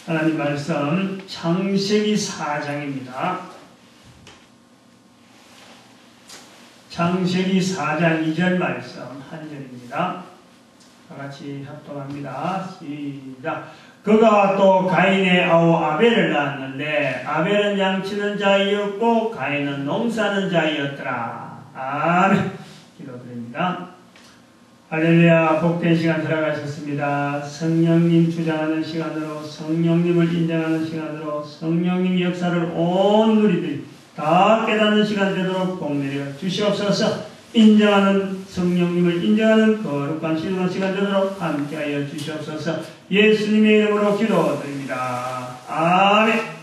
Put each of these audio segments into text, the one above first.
하나님 말씀 창세기 4장입니다. 창세기 4장 2절 말씀 한 절입니다. 다같이 합동합니다. 시작. 그가 또 가인의 아우 아벨을 낳았는데 아벨은 양치는 자이었고 가인은 농사는 자이었더라. 아멘. 기도드립니다. 할렐루야. 복된 시간 들어가셨습니다. 성령님 주장하는 시간으로, 성령님을 인정하는 시간으로, 성령님 역사를 온 우리들이 다 깨닫는 시간 되도록 복 내려 주시옵소서. 인정하는, 성령님을 인정하는 거룩한 신앙 시간 되도록 함께하여 주시옵소서. 예수님의 이름으로 기도드립니다. 아멘.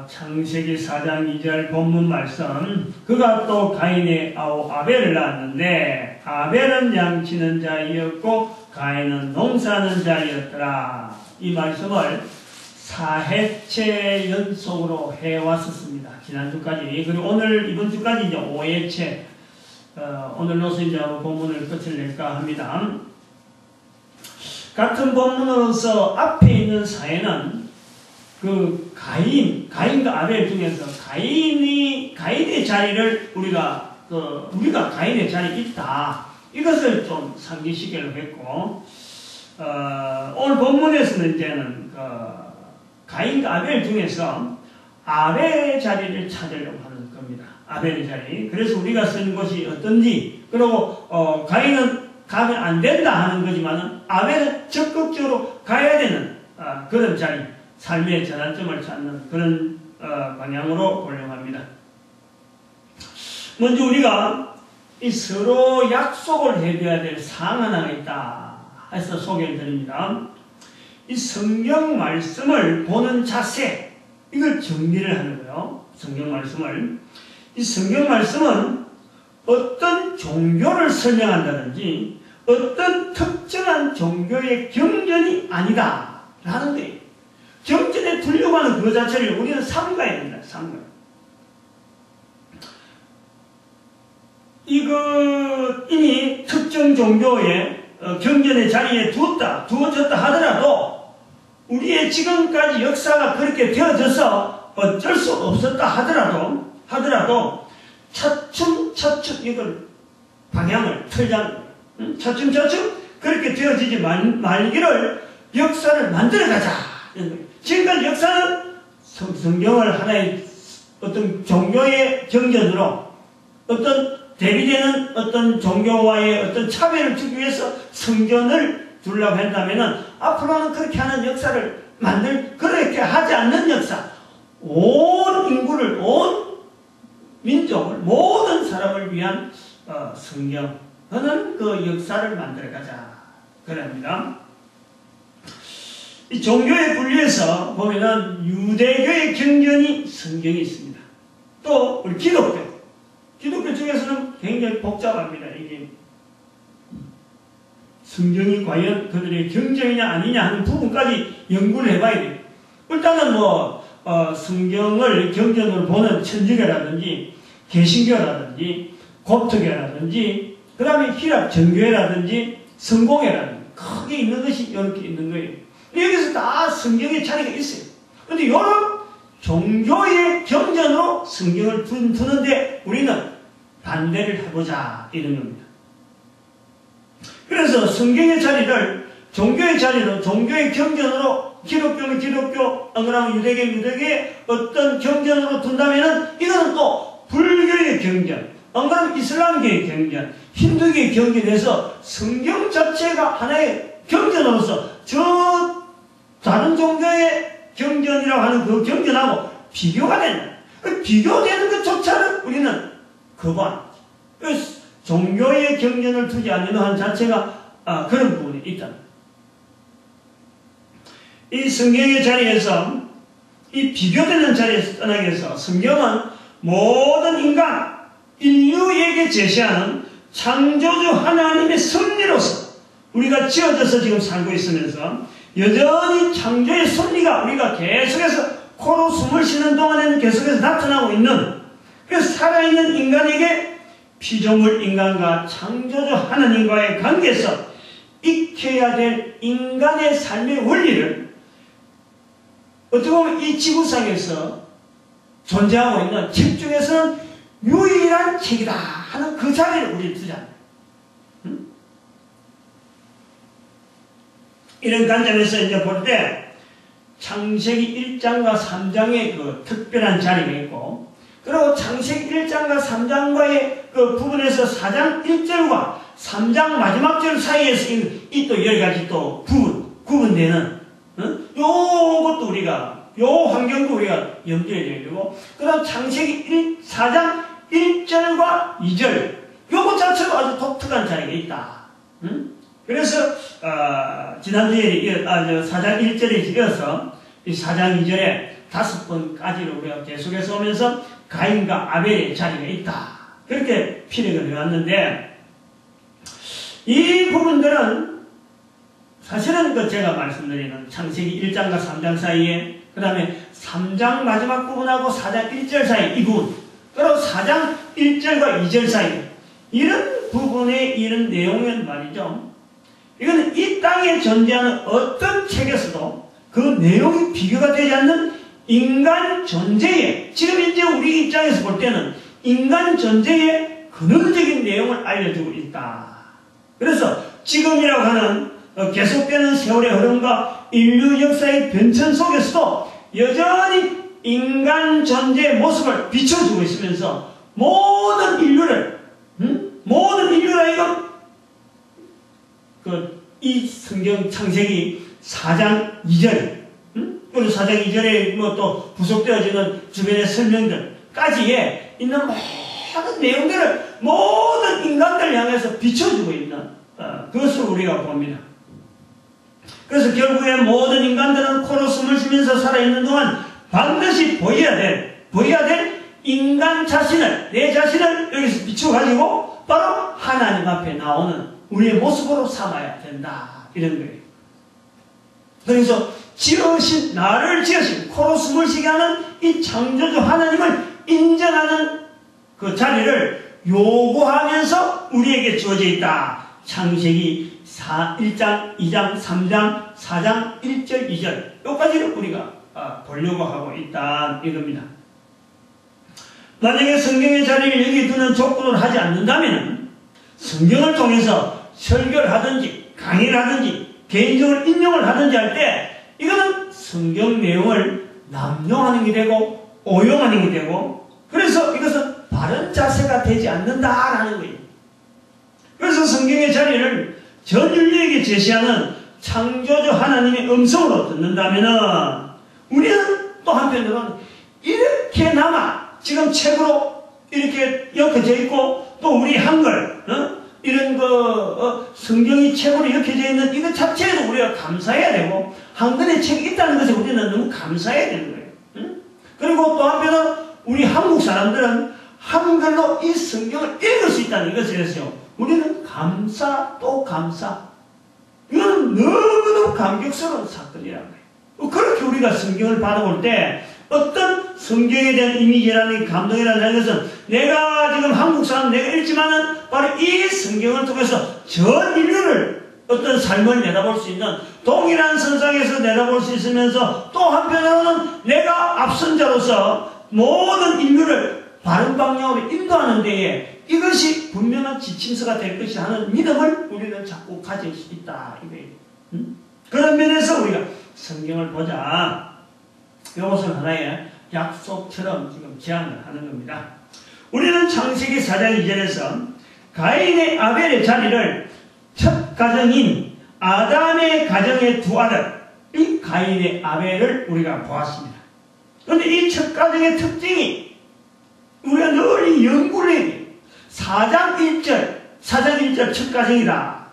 창세기 4장 2절 본문 말씀. 그가 또 가인의 아우 아벨을 낳았는데 아벨은 양치는 자이었고 가인은 농사는 자이었더라. 이 말씀을 4회째 연속으로 해왔었습니다. 지난주까지. 그리고 오늘 이번 주까지 이제 5회째 오늘로서 이제 본문을 끝을 낼까 합니다. 같은 본문으로서 앞에 있는 사회는 그 가인과 아벨 중에서 가인의 자리를 우리가 가인의 자리에 있다. 이것을 좀 상기시키려고 했고, 오늘 본문에서는 이제는 가인과 아벨 중에서 아벨의 자리를 찾으려고 하는 겁니다. 아벨의 자리. 그래서 우리가 쓴 것이 어떤지, 그리고 가인은 가면 안 된다 하는 거지만은 아벨은 적극적으로 가야 되는 그런 자리. 삶의 전환점을 찾는 그런 방향으로 고려합니다. 먼저 우리가 이 서로 약속을 해줘야 될 사항 하나가 있다 해서 소개를 드립니다. 이 성경 말씀을 보는 자세, 이걸 정리를 하는 거예요. 성경 말씀을. 이 성경 말씀은 어떤 종교를 설명한다든지 어떤 특정한 종교의 경전이 아니다 라는 거예요. 경전에 두려고 하는 그 자체를 우리는 삼가야 됩니다. 삼가. 이미 특정 종교의 경전의 자리에 두어졌다 하더라도 우리의 지금까지 역사가 그렇게 되어져서 어쩔 수 없었다 하더라도 차츰 이걸 방향을 틀자는 차츰 그렇게 되어지지 말기를 역사를 만들어가자. 지금까지 역사는 성경을 하나의 어떤 종교의 경전으로 어떤 대비되는 어떤 종교와의 어떤 차별을 주기 위해서 성전을 두려고 한다면은 앞으로는 그렇게 하는 역사를 그렇게 하지 않는 역사, 온 인구를, 온 민족을, 모든 사람을 위한 성경, 그는 그 역사를 만들어가자. 그럽니다. 이 종교의 분류에서 보면은 유대교의 경전이 성경이 있습니다. 또 우리 기독교 중에서는 굉장히 복잡합니다. 이게 성경이 과연 그들의 경전이냐 아니냐 하는 부분까지 연구를 해봐야 돼요. 일단은 성경을 경전으로 보는 천주교라든지 개신교라든지 고토교라든지 그 다음에 히랍 정교회라든지 성공회라든지 크게 있는 것이 이렇게 있는 거예요. 여기서 다 성경의 자리가 있어요. 그런데 이런 종교의 경전으로 성경을 두는데 우리는 반대를 해보자 이런 겁니다. 그래서 성경의 자리를 종교의 자리로, 종교의 경전으로, 기독교는 기독교, 안 그러면 유대교의 어떤 경전으로 둔다면은 이거는 또 불교의 경전, 안 그러면 이슬람교의 경전, 힌두교의 경전에서 성경 자체가 하나의 경전으로서 다른 종교의 경전이라고 하는 그 경전하고 비교가 된다. 비교되는 것조차는 우리는 거부한다. 종교의 경전을 두지 않는 한 자체가 그런 부분이 있다. 이 성경의 자리에서, 이 비교되는 자리에서 떠나기 위해서 성경은 모든 인류에게 제시하는 창조주 하나님의 섭리로서 우리가 지어져서 지금 살고 있으면서 여전히 창조의 섭리가 우리가 계속해서 코로 숨을 쉬는 동안에는 계속해서 나타나고 있는, 그래서 살아있는 인간에게 피조물 인간과 창조주 하나님과의 관계에서 익혀야 될 인간의 삶의 원리를 어떻게 보면 이 지구상에서 존재하고 있는 책 중에서는 유일한 책이다 하는 그 자리를 우리 두자. 이런 관점에서 이제 볼 때 창세기 1장과 3장의 그 특별한 자리가 있고, 그리고 창세기 1장과 3장과의 그 부분에서 4장 1절과 3장 마지막 절 사이에서 이 또 여러 가지 또 구분되는, 요것도 우리가, 요 환경도 우리가 염두에 둬야 되고, 그 다음 창세기 4장 1절과 2절, 요것 자체도 아주 독특한 자리가 있다. 그래서, 지난주에 4장 1절에 이어서 이 4장 2절에 5번까지로 우리가 계속해서 오면서 가인과 아벨의 자리가 있다. 그렇게 피력을 해왔는데, 이 부분들은 사실은 그 제가 말씀드리는 창세기 1장과 3장 사이에, 그 다음에 3장 마지막 부분하고 4장 1절 사이 이 부분, 그리고 4장 1절과 2절 사이, 이런 부분의 이런 내용은 말이죠. 이거는 이 땅에 존재하는 어떤 책에서도 그 내용이 비교가 되지 않는 인간 존재의, 지금 이제 우리 입장에서 볼 때는 인간 존재의 근원적인 내용을 알려주고 있다. 그래서 지금이라고 하는 계속되는 세월의 흐름과 인류 역사의 변천 속에서도 여전히 인간 존재의 모습을 비춰주고 있으면서 모든 인류를, 모든 인류라 이건 이 성경 창세기 4장 2절, 그리고 4장 2절에 뭐 또 부속되어지는 주변의 설명들까지에 있는 모든 내용들을 모든 인간들을 향해서 비춰주고 있는 그것을 우리가 봅니다. 그래서 결국에 모든 인간들은 코로 숨을 쉬면서 살아있는 동안 반드시 보여야 될 인간 자신을, 내 자신을 여기서 비춰가지고 바로 하나님 앞에 나오는 우리의 모습으로 삼아야 된다. 이런 거예요. 그래서 나를 지으신, 코로 숨을 쉬게 하는 이 창조주 하나님을 인정하는 그 자리를 요구하면서 우리에게 주어져 있다. 창세기 1장, 2장, 3장, 4장, 1절, 2절 여기까지를 우리가 보려고 하고 있다. 이겁니다. 만약에 성경의 자리를 여기 두는 조건을 하지 않는다면 성경을 통해서 설교를 하든지 강의를 하든지 개인적으로 인용을 하든지 할 때 이거는 성경 내용을 남용하는 게 되고 오용하는 게 되고, 그래서 이것은 바른 자세가 되지 않는다라는 거예요. 그래서 성경의 자리를 전 인류에게 제시하는 창조주 하나님의 음성으로 듣는다면은 우리는 또 한편으로는 이렇게나마 지금 책으로 이렇게 엮여져 있고 또 우리 한글 이런 성경이 책으로 엮여져 있는 이것 자체에도 우리가 감사해야 되고, 한글의 책이 있다는 것에 우리는 너무 감사해야 되는 거예요. 그리고 또 한편은 우리 한국 사람들은 한글로 이 성경을 읽을 수 있다는 이것에 대해서 우리는 감사 또 감사. 이거는 너무너무 감격스러운 사건이라는 거예요. 그렇게 우리가 성경을 받아볼 때 어떤 성경에 대한 이미지라는 감동이라는 것은 내가 지금 한국 사람 내가 읽지만은 바로 이 성경을 통해서 전 인류를 어떤 삶을 내다볼 수 있는 동일한 선상에서 내다볼 수 있으면서 또 한편으로는 내가 앞선자로서 모든 인류를 바른 방향으로 인도하는 데에 이것이 분명한 지침서가 될 것이 하는 믿음을 우리는 자꾸 가질 수 있다. 이거예요. 그런 면에서 우리가 성경을 보자. 이것은 하나의 약속처럼 지금 제안을 하는 겁니다. 우리는 창세기 4장 2절에서 가인의 아벨의 자리를 첫 가정인 아담의 가정의 두 아들, 이 가인의 아벨을 우리가 보았습니다. 그런데 이 첫 가정의 특징이 우리가 늘 연구를 해야 돼요. 4장 1절 첫 가정이다.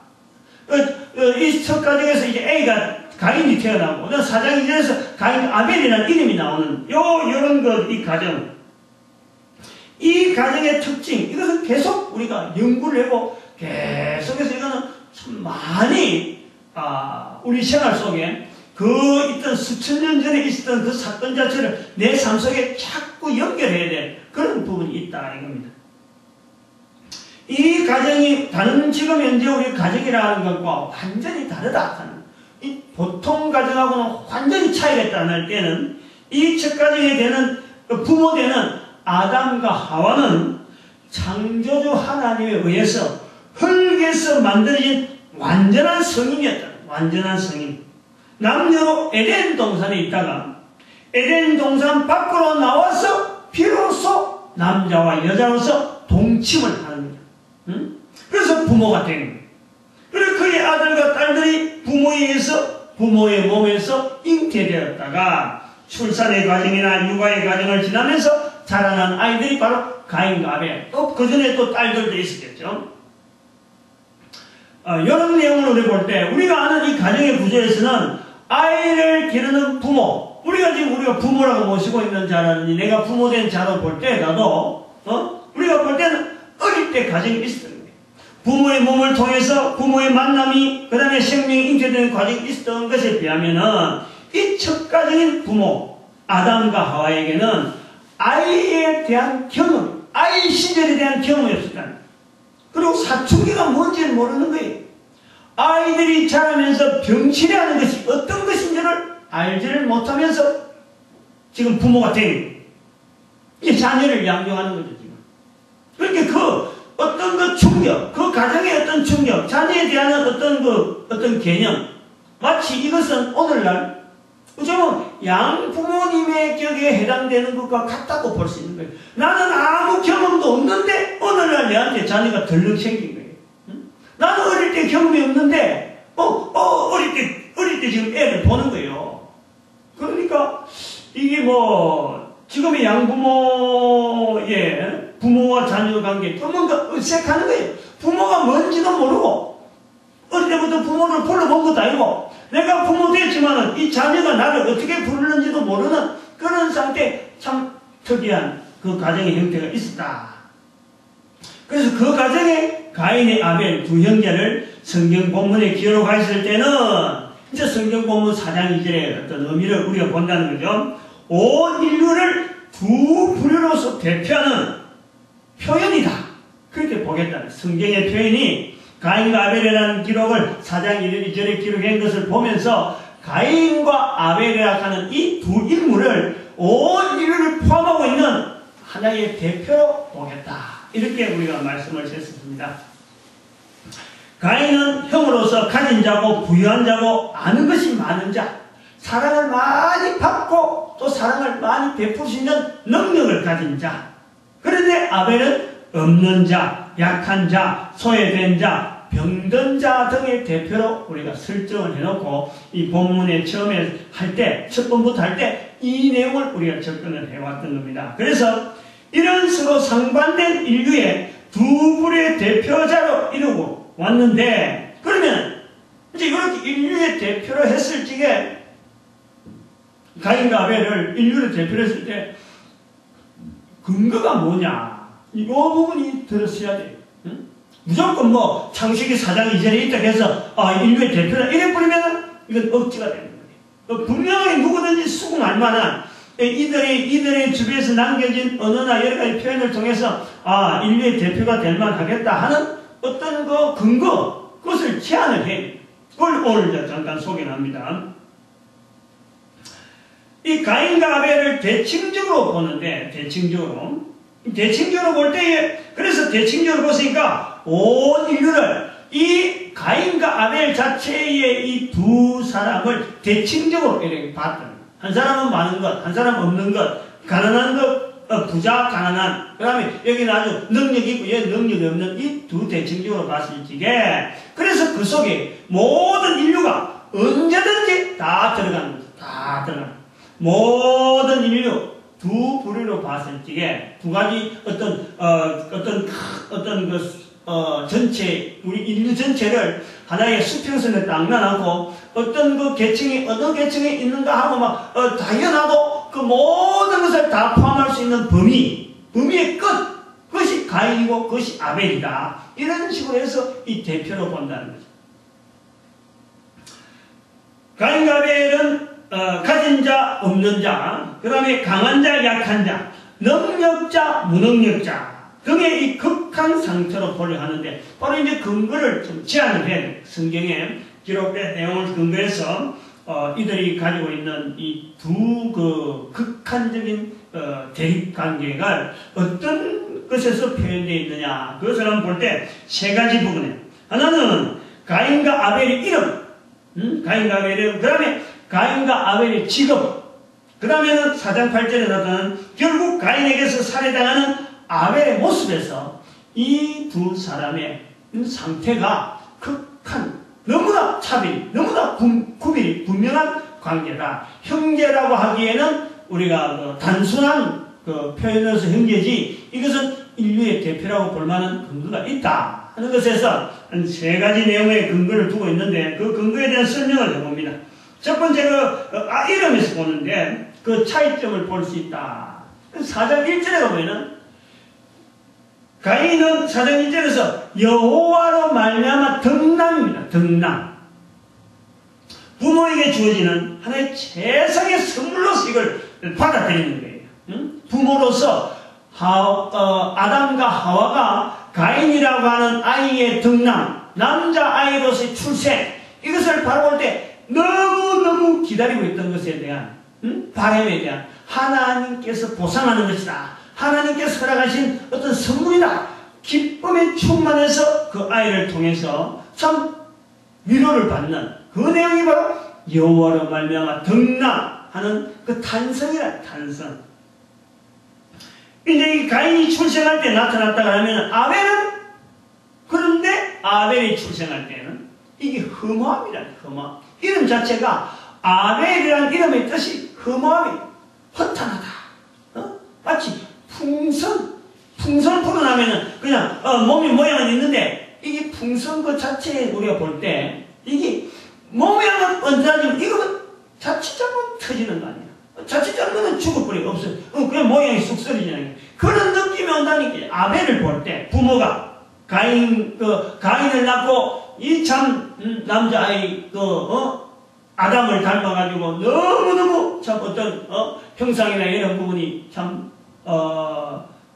이 첫 가정에서 이제 A가 가인이 태어나고, 4장 2절에서 가인 아벨이라는 이름이 나오는 요런 이 가정. 이 가정의 특징, 이것은 계속 우리가 연구를 하고 계속해서 이거는 참 많이 우리 생활 속에 있던 수천 년 전에 있었던 그 사건 자체를 내 삶 속에 자꾸 연결해야 될 그런 부분이 있다 이겁니다. 이 가정이 다른 지금 현재 우리 가정이라는 것과 완전히 다르다. 이 보통 가정하고는 완전히 차이가 있다는 때는 이 첫 가정에 되는 부모 되는 아담과 하와는 창조주 하나님에 의해서 흙에서 만들어진 완전한 성인이었다. 완전한 성인. 남녀로 에덴 동산에 있다가 에덴 동산 밖으로 나와서 비로소 남자와 여자로서 동침을 하는 거다. 응? 그래서 부모가 되는 거예요. 그리고 그의 아들과 딸들이 부모에 의해서 부모의 몸에서 잉태되었다가 출산의 과정이나 육아의 과정을 지나면서 자라난 아이들이 바로 가인과 아벨, 또 그 전에 또 딸들도 있었겠죠. 이런 내용을 우리 볼 때 우리가 아는 이 가정의 구조에서는 아이를 기르는 부모, 우리가 지금 우리가 부모라고 모시고 있는 자라든지 내가 부모된 자로 볼 때 나도 우리가 볼 때는 어릴 때 가정이 있었던 거예요. 부모의 몸을 통해서 부모의 만남이 그 다음에 생명이 잉태되는 과정이 있었던 것에 비하면은 이 첫 가정인 부모 아담과 하와에게는 아이에 대한 경험, 아이 시절에 대한 경험이 없었다. 그리고 사춘기가 뭔지는 모르는 거예요. 아이들이 자라면서 병치레하는 것이 어떤 것인지를 알지를 못하면서 지금 부모가 된 이 자녀를 양육하는 거죠. 지금. 그러니까 그 어떤 그 충격, 그 가정의 어떤 충격, 자녀에 대한 어떤 개념, 마치 이것은 오늘날 좀 양부모님의 격에 해당되는 것과 같다고 볼 수 있는 거예요. 나는 아무 경험도 없는데 오늘날 내한테 자녀가 덜렁 생긴 거예요. 응? 나는 어릴 때 경험이 없는데 어릴 때 지금 애를 보는 거예요. 그러니까 이게 뭐 지금의 양부모의 부모와 자녀 관계 뭔가 어색하는 거예요. 부모가 뭔지도 모르고 어릴 때부터 부모를 불러본 것도 아니고 내가 부모 됐지만은 이 자녀가 나를 어떻게 부르는지도 모르는 그런 상태, 참 특이한 그 가정의 형태가 있었다. 그래서 그 가정에 가인의 아벨 두 형제를 성경 본문에 기록하였을 때는 이제 성경 본문 4장 2절의 어떤 의미를 우리가 본다는 거죠. 온 인류를 두 부류로서 대표하는 표현이다. 그렇게 보겠다. 성경의 표현이 가인과 아벨이라는 기록을 4장 1절에 기록한 것을 보면서 가인과 아벨이라고 하는 이 두 인물을 온 인류를 포함하고 있는 하나의 대표로 보겠다. 이렇게 우리가 말씀을 했습니다. 가인은 형으로서 가진 자고 부유한 자고 아는 것이 많은 자, 사랑을 많이 받고 또 사랑을 많이 베풀 수 있는 능력을 가진 자. 그런데 아벨은 없는 자, 약한 자, 소외된 자, 병든 자 등의 대표로 우리가 설정을 해놓고 이 본문에 처음에 할 때, 첫 번부터 할 때 이 내용을 우리가 접근을 해왔던 겁니다. 그래서 이런 서로 상반된 인류의 두 부류의 대표자로 이루고 왔는데, 그러면 이제 이렇게 인류의 대표로 했을 적에 가인과 아벨을 인류를 대표로 했을 때 근거가 뭐냐? 이 부분이 들었어야 돼요. 응? 무조건 뭐 창세기 4장 2절에 있다고 해서 인류의 대표라 이래 버리면 이건 억지가 되는 거예요. 분명히 누구든지 수긍할 만한 이들의 주변에서 남겨진 언어나 여러 가지 표현을 통해서 인류의 대표가 될 만하겠다 하는 어떤 그 근거, 그것을 제안을 해. 그걸 오늘 잠깐 소개합니다. 이 가인과 아벨을 대칭적으로 보는데, 대칭적으로 볼 때에, 그래서 대칭적으로 보시니까 온 인류를 이 가인과 아벨 자체의 이 두 사람을 대칭적으로 이렇게 봤던 거예요. 한 사람은 많은 것, 한 사람은 없는 것, 가난한 것, 부자, 가난한, 그 다음에 여기는 아주 능력이 있고 여기 능력이 없는 이 두 대칭적으로 봤을 적에, 그래서 그 속에 모든 인류가 언제든지 다 들어가는 거죠. 다 들어가는 거죠. 모든 인류 두 부류로 봤을 적에 두 가지 전체, 우리 인류 전체를 하나의 수평선에 딱 놔놓고 어떤 그 계층이 어느 계층에 있는가 하고 막 당연하고 그 모든 것을 다 포함할 수 있는 범위의 끝, 그것이 가인이고 그것이 아벨이다. 이런 식으로 해서 이 대표로 본다는 거죠. 가인과 아벨은 가진 자, 없는 자, 그 다음에 강한 자, 약한 자, 능력자, 무능력자, 등의 이 극한 상태로 보려 하는데, 바로 이제 근거를 좀 제안을 해. 성경에 기록된 내용을 근거해서, 이들이 가지고 있는 이 두 극한적인, 대립 관계가 어떤 것에서 표현되어 있느냐. 그것을 한번 볼 때 세 가지 부분에. 하나는 가인과 아벨의 이름. 가인과 아벨의 이름. 그 다음에 가인과 아벨의 직업. 그 다음에는 4장 8절에 나타나는 결국 가인에게서 살해당하는 아벨의 모습에서 이 두 사람의 상태가 극한, 너무나 차별이, 너무나 구별이 분명한 관계다. 형제라고 하기에는 우리가 단순한 표현으로서 형제지, 이것은 인류의 대표라고 볼 만한 근거가 있다 하는 것에서 한 세 가지 내용의 근거를 두고 있는데, 그 근거에 대한 설명을 해봅니다. 첫 번째 이름에서 보는데 그 차이점을 볼 수 있다. 4장 1절에 보면은 가인은 4장 1절에서 여호와로 말미암아 덕남입니다. 덕남. 부모에게 주어지는 하나의 최상의 선물로서 이걸 받아들이는 거예요. 응? 부모로서 아담과 하와가 가인이라고 하는 아이의 덕남, 남자아이로서의 출생, 이것을 바라볼 때 너무너무 기다리고 있던 것에 대한 바람에 대한 하나님께서 보상하는 것이다. 하나님께서 허락하신 어떤 선물이다. 기쁨에 충만해서 그 아이를 통해서 참 위로를 받는 그 내용이 바로 여호와로 말미암아 덕남하는 그 탄성이라. 탄성. 이제 이 가인이 출생할 때 나타났다가 하면 아벨은, 그런데 아벨이 출생할 때는 이게 허무함이란, 허무함. 이름 자체가 아벨이라는 이름의 뜻이 허무함이, 허탄하다. 마치 풍선 풀어나면은 그냥 몸이 모양은 있는데, 이게 풍선 그 자체에 우리가 볼 때 이게 모양은 언짢지만 이거는 자칫 잘못 터지는 거 아니야. 자칫 잘못은 죽어버리고 없어요. 그냥 모양이 쑥 썰리잖아요. 그런 느낌이 온다니까. 아벨을 볼 때 부모가 가인을 낳고 이 참 남자아이 아담을 닮아가지고 너무너무 참 어떤 형상이나 이런 부분이 참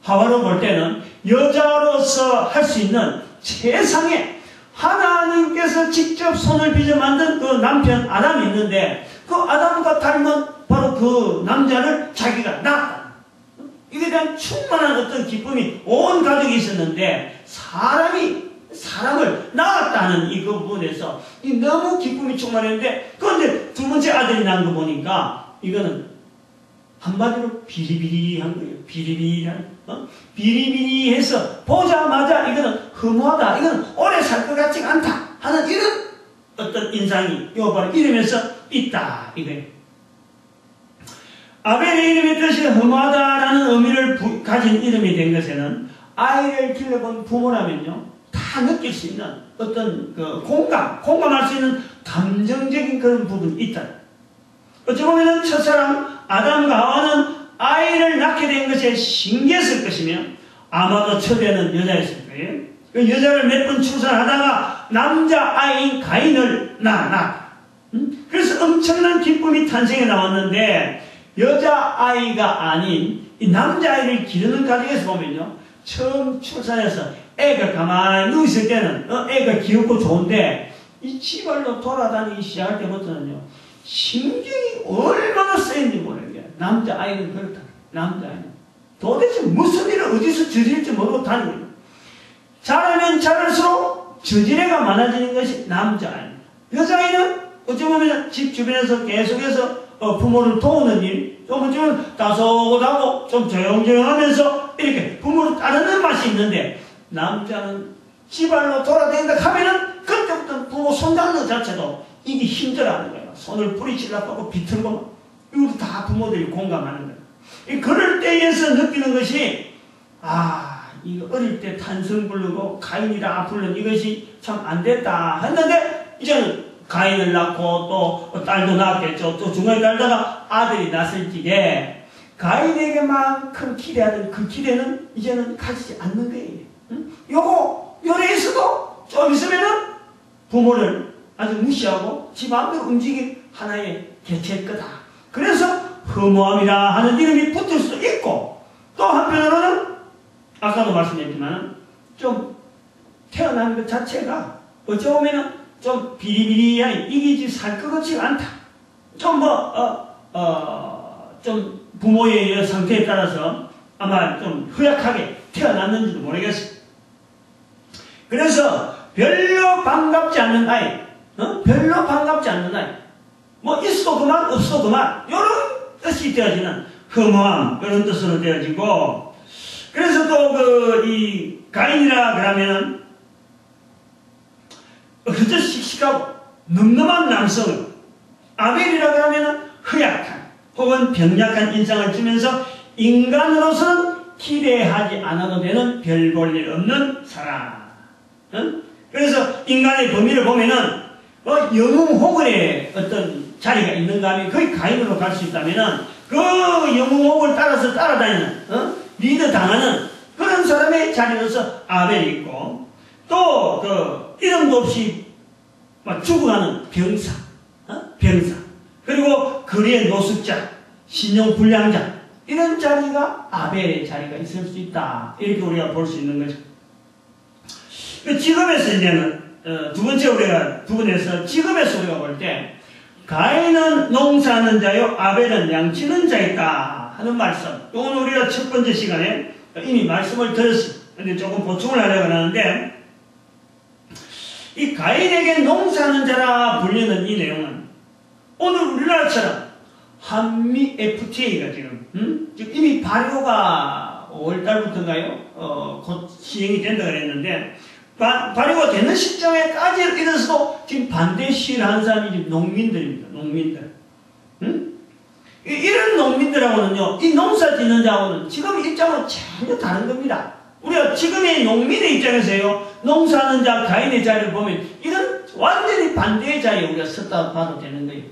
하와로 볼 때는 여자로서 할 수 있는 세상에 하나님께서 직접 손을 빚어 만든 그 남편 아담이 있는데, 그 아담과 닮은 바로 그 남자를 자기가 낳았다. 이에 대한 충만한 어떤 기쁨이 온 가족이 있었는데, 사람을 낳았다는 이 그 부분에서 너무 기쁨이 충만했는데, 그런데 두 번째 아들이 낳은 거 보니까 이거는 한마디로 비리비리한 거예요. 비리비리해서 보자마자 이거는 허무하다, 이거는 오래 살 것 같지가 않다 하는 이런 어떤 인상이 요 바로 이름에서 있다 이거예요. 아벨의 이름의 뜻이 허무하다라는 의미를 가진 이름이 된 것에는 아이를 길러본 부모라면요 다 느낄 수 있는 어떤 그 공감할 수 있는 감정적인 그런 부분이 있다. 어찌 보면 첫사람 아담과 하와는 아이를 낳게 된 것에 신기했을 것이며, 아마도 첫애는 여자였을 거예요. 그 여자를 몇 번 출산하다가 남자아이인 가인을 낳았다. 그래서 엄청난 기쁨이 탄생해 나왔는데, 여자아이가 아닌 이 남자아이를 기르는 가정에서 보면요, 처음 출산해서 애가 가만히 누워있을 때는 애가 귀엽고 좋은데, 이 지발로 돌아다니기 시작할 때부터는요 신경이 얼마나 쓰였는지 모르겠어요. 남자아이는 그렇다. 남자아이는 도대체 무슨 일을 어디서 저지를지 모르고 다니고 있는, 자라면 자랄수록 저지레가 많아지는 것이 남자아이입니다. 여자아이는 어찌 보면 집 주변에서 계속해서 부모를 도우는 일, 좀 어쩌면 다소곳하고 좀 조용조용하면서 이렇게 부모를 따르는 맛이 있는데, 남자는 지발로 돌아다닌다 하면은 그때부터 부모 손잡는 것 자체도 이게 힘들어하는 거예요. 손을 뿌리치려고 비틀고, 이것도 다 부모들이 공감하는 거예요. 그럴 때에서 느끼는 것이, 이거 어릴 때 탄성 부르고 가인이라 부르는 이것이 참 안 됐다 했는데, 이제는 가인을 낳고 또 딸도 낳았겠죠. 또 중간에 살다가 아들이 낳았을 적에 가인에게만큼 기대하던 그 기대는 이제는 가지지 않는 거예요. 요래에서도 좀 있으면은 부모를 아주 무시하고 지 마음대로 움직일 하나의 개체일 거다. 그래서 허무함이라 하는 이름이 붙을 수도 있고, 또 한편으로는 아까도 말씀드렸지만 좀 태어난 것 자체가 어찌 보면은 좀 비리비리하니 이기지 살 것 같지가 않다. 좀 좀 부모의 상태에 따라서 아마 좀 허약하게 태어났는지도 모르겠어요. 그래서 별로 반갑지 않는 아이, 별로 반갑지 않는 아이, 뭐 있어도 그만 없어도 그만 이런 뜻이 되어지는 허무함 그런 뜻으로 되어지고, 그래서 또 이 가인이라 그러면은 그저 씩씩하고 늠름한 남성, 아벨이라 그러면은 허약한 혹은 병약한 인상을 주면서 인간으로서는 기대하지 않아도 되는 별 볼 일 없는 사람. 그래서 인간의 범위를 보면은 영웅호글의 어떤 자리가 있는가 하면 거의 가인으로 갈 수 있다면은 그 영웅호글 따라서 따라다니는 리더 당하는 그런 사람의 자리로서 아벨이 있고, 또 이름도 없이 막 죽어가는 병사, 그리고 거리의 노숙자, 신용불량자, 이런 자리가 아벨의 자리가 있을 수 있다. 이렇게 우리가 볼 수 있는 거죠. 직업에서 이제는 두 번째 우리가 부분에서 직업에서 우리가 볼 때 가인은 농사하는 자요 아벨은 양치는 자이다 하는 말씀. 이건 우리가 첫 번째 시간에 이미 말씀을 드렸습니다. 근데 조금 보충을 하려고 하는데, 이 가인에게 농사하는 자라 불리는 이 내용은 오늘 우리나라처럼 한미 FTA가 지금 이미 발효가 5월달부터인가요? 곧 시행이 된다고 그랬는데, 발효가 되는 시점에까지 이르러서도 지금 반대 시위를 하는 사람이 지금 농민들입니다. 농민들. 이런 농민들하고는요, 이 농사 짓는 자하고는 지금 입장은 전혀 다른 겁니다. 우리가 지금의 농민의 입장에서요, 농사하는 자 가인의 자리를 보면 이건 완전히 반대의 자리에 우리가 섰다 봐도 되는 거예요.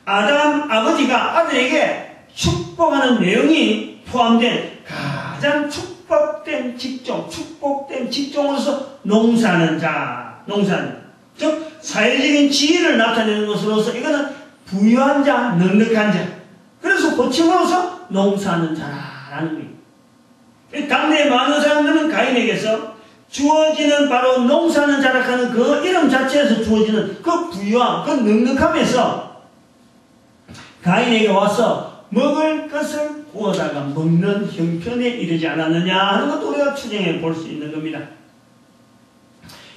아담 아버지가 아들에게 축복하는 내용이 포함된 가장 축복된 직종으로서 농사하는 자, 즉 사회적인 지위를 나타내는 것으로서 이거는 부유한 자, 넉넉한 자, 그래서 고칭으로서 농사하는 자라는 거예요. 당대에 많은 사람들은 가인에게서 주어지는 바로 농사하는 자라 하는 그 이름 자체에서 주어지는 그 부유함, 그 넉넉함에서 가인에게 와서 먹을 것을 구워다가 먹는 형편에 이르지 않았느냐 하는 것도 우리가 추정해 볼 수 있는 겁니다.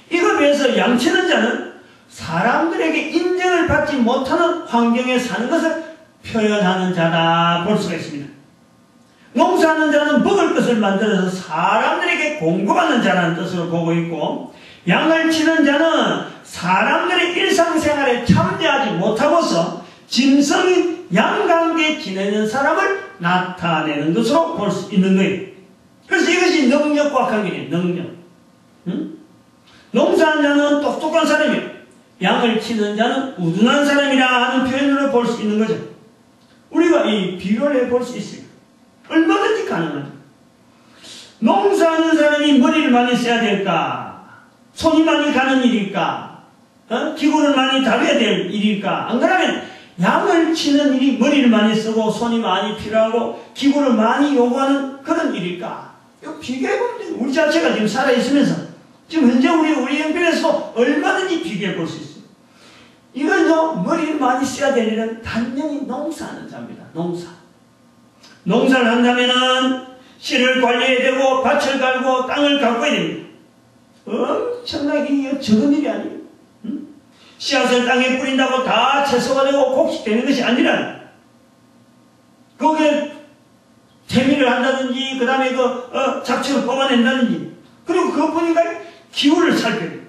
이거 비해서 양치는 자는 사람들에게 인정을 받지 못하는 환경에 사는 것을 표현하는 자다 볼 수가 있습니다. 농사하는 자는 먹을 것을 만들어서 사람들에게 공급하는 자라는 뜻으로 보고 있고, 양을 치는 자는 사람들의 일상생활에 참여하지 못하고서 짐승인 양과 함께 지내는 사람을 나타내는 것으로 볼 수 있는 거예요. 그래서 이것이 능력과 관계예요. 능력. 농사하는 자는 똑똑한 사람이에요. 양을 치는 자는 우둔한 사람이라 하는 표현으로 볼 수 있는 거죠. 우리가 이 비교를 해볼 수 있어요. 얼마든지 가능하죠. 농사하는 사람이 머리를 많이 써야 될까? 손이 많이 가는 일일까? 기구를 많이 다뤄야 될 일일까? 안 그러면 양을 치는 일이 머리를 많이 쓰고 손이 많이 필요하고 기구를 많이 요구하는 그런 일일까? 이거 비교해보면 우리 자체가 지금 살아있으면서 지금 현재 우리 형편에서 얼마든지 비교해볼 수 있어요. 이건요, 머리를 많이 써야 될 일은 단연히 농사하는 자입니다. 농사를 한다면은 씨를 관리해야 되고 밭을 갈고 땅을 가꿔야 됩니다. 엄청나게 적은 일이 아니에요. 씨앗을 땅에 뿌린다고 다 채소가 되고 곡식되는 것이 아니라, 거기에 태미를 한다든지 그 다음에 잡초를 뽑아낸다든지, 그리고 그것뿐인가 기후를 살펴야 돼요.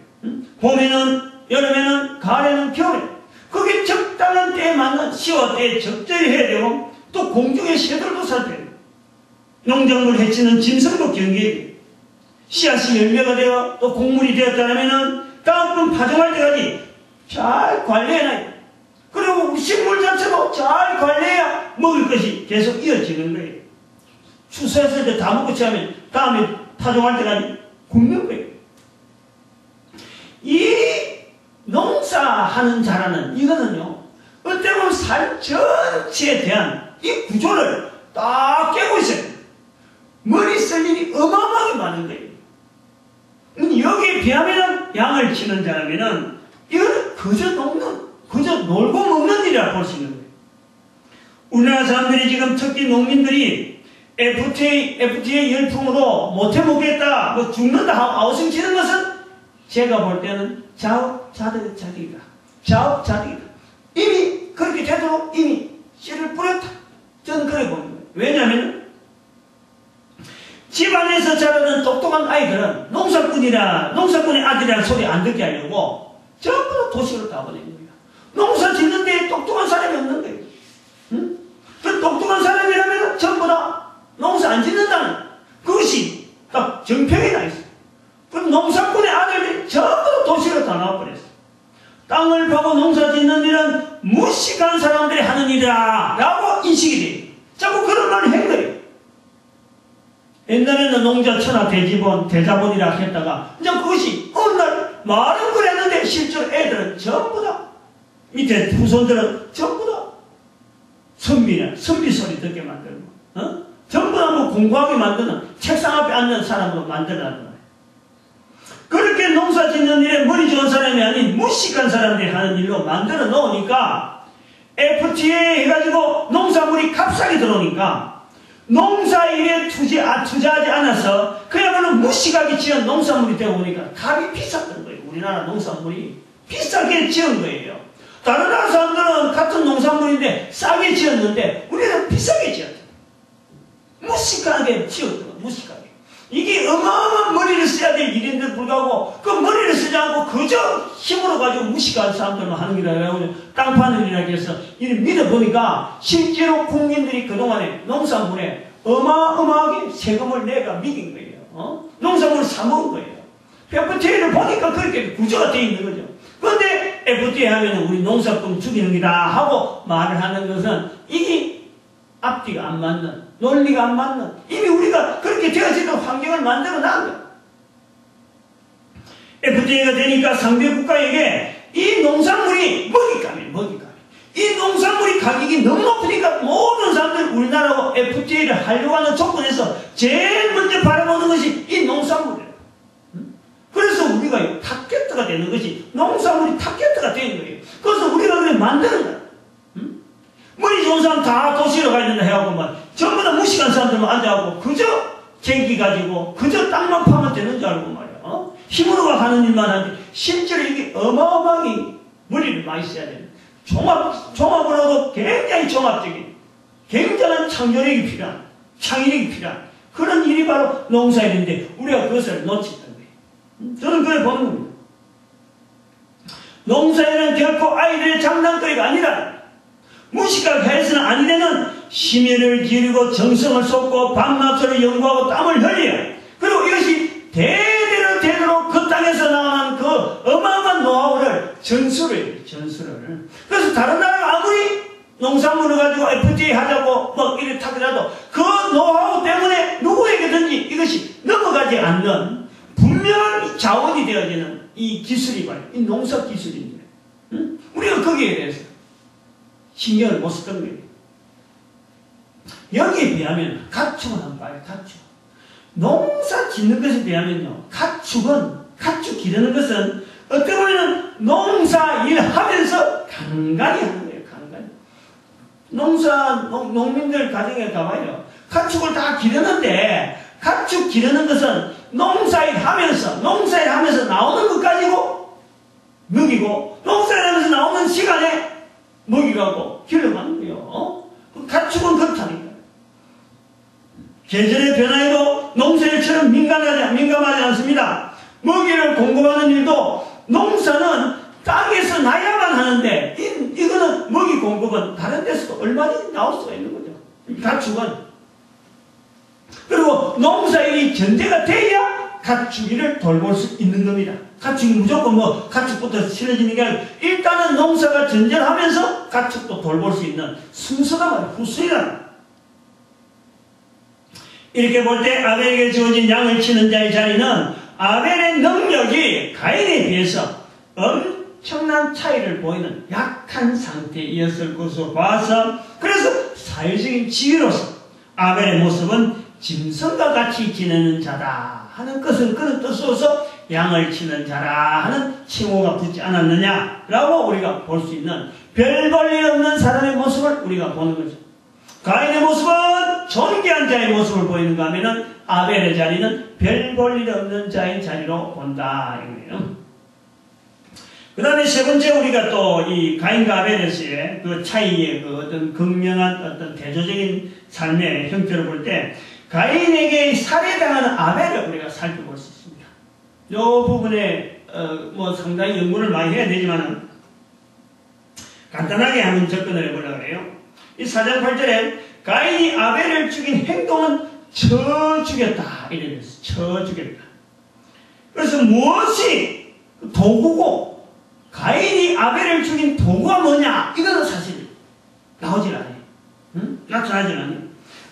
봄에는 여름에는 가을에는 겨울에 거기에 적당한 때에 맞는 시와 때에 적절히 해야 되고, 또 공중의 새들도 살펴야 돼요. 농작물 해치는 짐승도 경계해야 돼요. 씨앗이 열매가 되어 또 곡물이 되었다면은 다음번 파종할 때까지 잘 관리해놔요. 그리고 식물 자체도 잘 관리해야 먹을 것이 계속 이어지는 거예요. 추수했을 때 다 먹고 치하면 다음에 파종할 때까지 굶는 거예요. 이 농사하는 자라는 이거는요, 어떻게 보면 삶 전체에 대한 이 구조를 딱 깨고 있어요. 머리 쓸 일이 어마어마하게 많은 거예요. 여기에 비하면 양을 치는 자라면은 이거는 그저 놀고 먹는 일이라 볼 수 있는 거예요. 우리나라 사람들이 지금 특히 농민들이 FTA 열풍으로 못해 먹겠다, 뭐 죽는다 하고 아우성 치는 것은 제가 볼 때는 자업자득이다. 자업자득이다. 이미 그렇게 되도록 이미 씨를 뿌렸다. 저는 그래 보는 거예요. 왜냐하면 집안에서 자라는 똑똑한 아이들은 농사꾼의 아들이라는 소리 안 듣게 하려고 전부 다 도시로 다 보내는 거예요. 농사 짓는데 똑똑한 사람이 없는 거예요. 응? 그 똑똑한 사람이라면 전부 다 농사 안 짓는다는 그것이 딱 정평에 나 있어요. 그럼 농사꾼의 아들이 전부 다 도시로 다 나와버렸어요. 땅을 파고 농사 짓는 일은 무식한 사람들이 하는 일이다 라고 인식이 돼요. 자꾸 그런 말을 한 거예요. 옛날에는 농자 천하 대자본이라 했다가 이제 그것이 어느 날 말은 그랬는데 실제로 애들은 전부 다 밑에 후손들은 전부 다 선비 소리 듣게 만들고 전부 다 뭐 공부하게 만드는 책상 앞에 앉는 사람으로 만들어놨단 말이에요. 그렇게 농사 짓는 일에 머리 좋은 사람이 아닌 무식한 사람들이 하는 일로 만들어 놓으니까 FTA 해가지고 농산물이 값싸게 들어오니까 농사일에 투자하지 않아서 그야말로 무식하게 지은 농산물이 되어 보니까 값이 비쌌던 거예요. 우리나라 농산물이 비싸게 지은 거예요. 다른 나라 사람들은 같은 농산물인데 싸게 지었는데 우리는 비싸게 지었다. 무식하게 지었던 거예요. 무식하게. 이게 어마어마한 머리를 써야 될 일인데 불구하고 그 머리를 쓰지 않고 그저 힘으로 가지고 무식한 사람들만 하는 일이라고 땅 파는 일이라고 해서 이를 믿어보니까 실제로 국민들이 그동안에 농산물에 어마어마하게 세금을 내가 미긴 거예요. 농산물을 사먹은 거예요. FTA를 보니까 그렇게 구조가 되어 있는 거죠. 그런데 FTA 하면 우리 농사꾼 죽이는 거다 하고 말을 하는 것은 이게 앞뒤가 안 맞는, 논리가 안 맞는, 이미 우리가 그렇게 되어지는 환경을 만들어 놨는 거예요. FTA가 되니까 상대 국가에게 이 농산물이 먹잇감이에요. 이 농산물이 가격이 너무 높으니까 모든 사람들이 우리나라하고 FTA를 하려고 하는 조건에서 제일 먼저 바라보는 것이 이 농산물이에요. 그래서 우리가 타겟트가 되는 것이 농산물이 타겟트가 되는 거예요. 그래서 우리가 그래 만드는 거예요. 머리 좋은 사람 다 도시로 가야 된다 해갖고만 전부 다 무식한 사람들만 앉아갖고 그저 쟁기 가지고 그저 땅만 파면 되는 줄 알고 말이야. 힘으로 가는 일만 하는데 실제로 이게 어마어마하게 머리를 많이 써야 되는 종합을 하고 굉장히 종합적인 굉장한 창의력이 필요한 그런 일이 바로 농사일인데 우리가 그것을 놓쳤던 거예요. 저는 그걸 보는 겁니다. 농사일은 결코 아이들의 장난거리가 아니라 무식하게 해서는 안 되는 심혈을 기울이고 정성을 쏟고 밤낮으로 연구하고 땀을 흘려요. 그리고 이것이 대대로 그 땅에서 나오는 그 어마어마한 노하우를 전수를. 그래서 다른 나라가 아무리 농산물을 가지고 FTA 하자고 뭐 이렇게 하더라도 그 노하우 때문에 누구에게든지 이것이 넘어가지 않는 분명한 자원이 되어지는 이 기술이 바로 이 농사 기술입니다. 우리가 거기에 대해서 신경을 못 썼던 거예요. 여기에 비하면 가축은 한번 봐요. 가축. 농사 짓는 것에 비하면요. 가축 기르는 것은 어떻게 보면 농사 일하면서 간간히 하는 거예요. 간간히. 농민들 가정에 가봐요. 가축을 다 기르는데 가축 기르는 것은 농사일 하면서 나오는 것 가지고 먹이고 농사일 하면서 나오는 시간에 먹이가고 길러가는 거예요. 가축은 그렇다니까. 계절의 변화에도 농사일처럼 민감하지 않습니다. 먹이를 공급하는 일도 농사는 땅에서 나야만 하는데 이거는 먹이 공급은 다른 데서도 얼마든지 나올 수가 있는 거죠. 가축은. 그리고 농사일이 전제가 돼야 가축일을 돌볼 수 있는 겁니다. 가축이 무조건 가축부터 실어지는 게 아니라 일단은 농사가 전전하면서 가축도 돌볼 수 있는 순서가 말이에요. 후순위라는. 이렇게 볼 때 아벨에게 주어진 양을 치는 자의 자리는 아벨의 능력이 가인에 비해서 엄청난 차이를 보이는 약한 상태이었을 것으로 봐서 그래서 사회적인 지위로서 아벨의 모습은 짐승과 같이 지내는 자다 하는 것은 그런 뜻으로서 양을 치는 자라 하는 칭호가 붙지 않았느냐라고 우리가 볼 수 있는 별 볼 일 없는 사람의 모습을 우리가 보는 거죠. 가인의 모습은 존귀한 자의 모습을 보이는가 하면은 아벨의 자리는 별 볼 일 없는 자의 자리로 본다 이거예요. 그 다음에 세 번째 우리가 또 이 가인과 아벨에서의 그 차이의 그 어떤 극명한 어떤 대조적인 삶의 형태를 볼 때 가인에게 살해당하는 아벨을 우리가 살펴볼 수 있습니다. 이 부분에 뭐 상당히 연구를 많이 해야 되지만은 간단하게 한번 접근을 해보려고 해요. 이 4장 8절에 가인이 아벨을 죽인 행동은 쳐 죽였다 이래 됐어요. 쳐 죽였다. 그래서 무엇이 도구고 가인이 아벨을 죽인 도구가 뭐냐 이거는 사실 나오질 않아요. 응? 나타나질 않아요.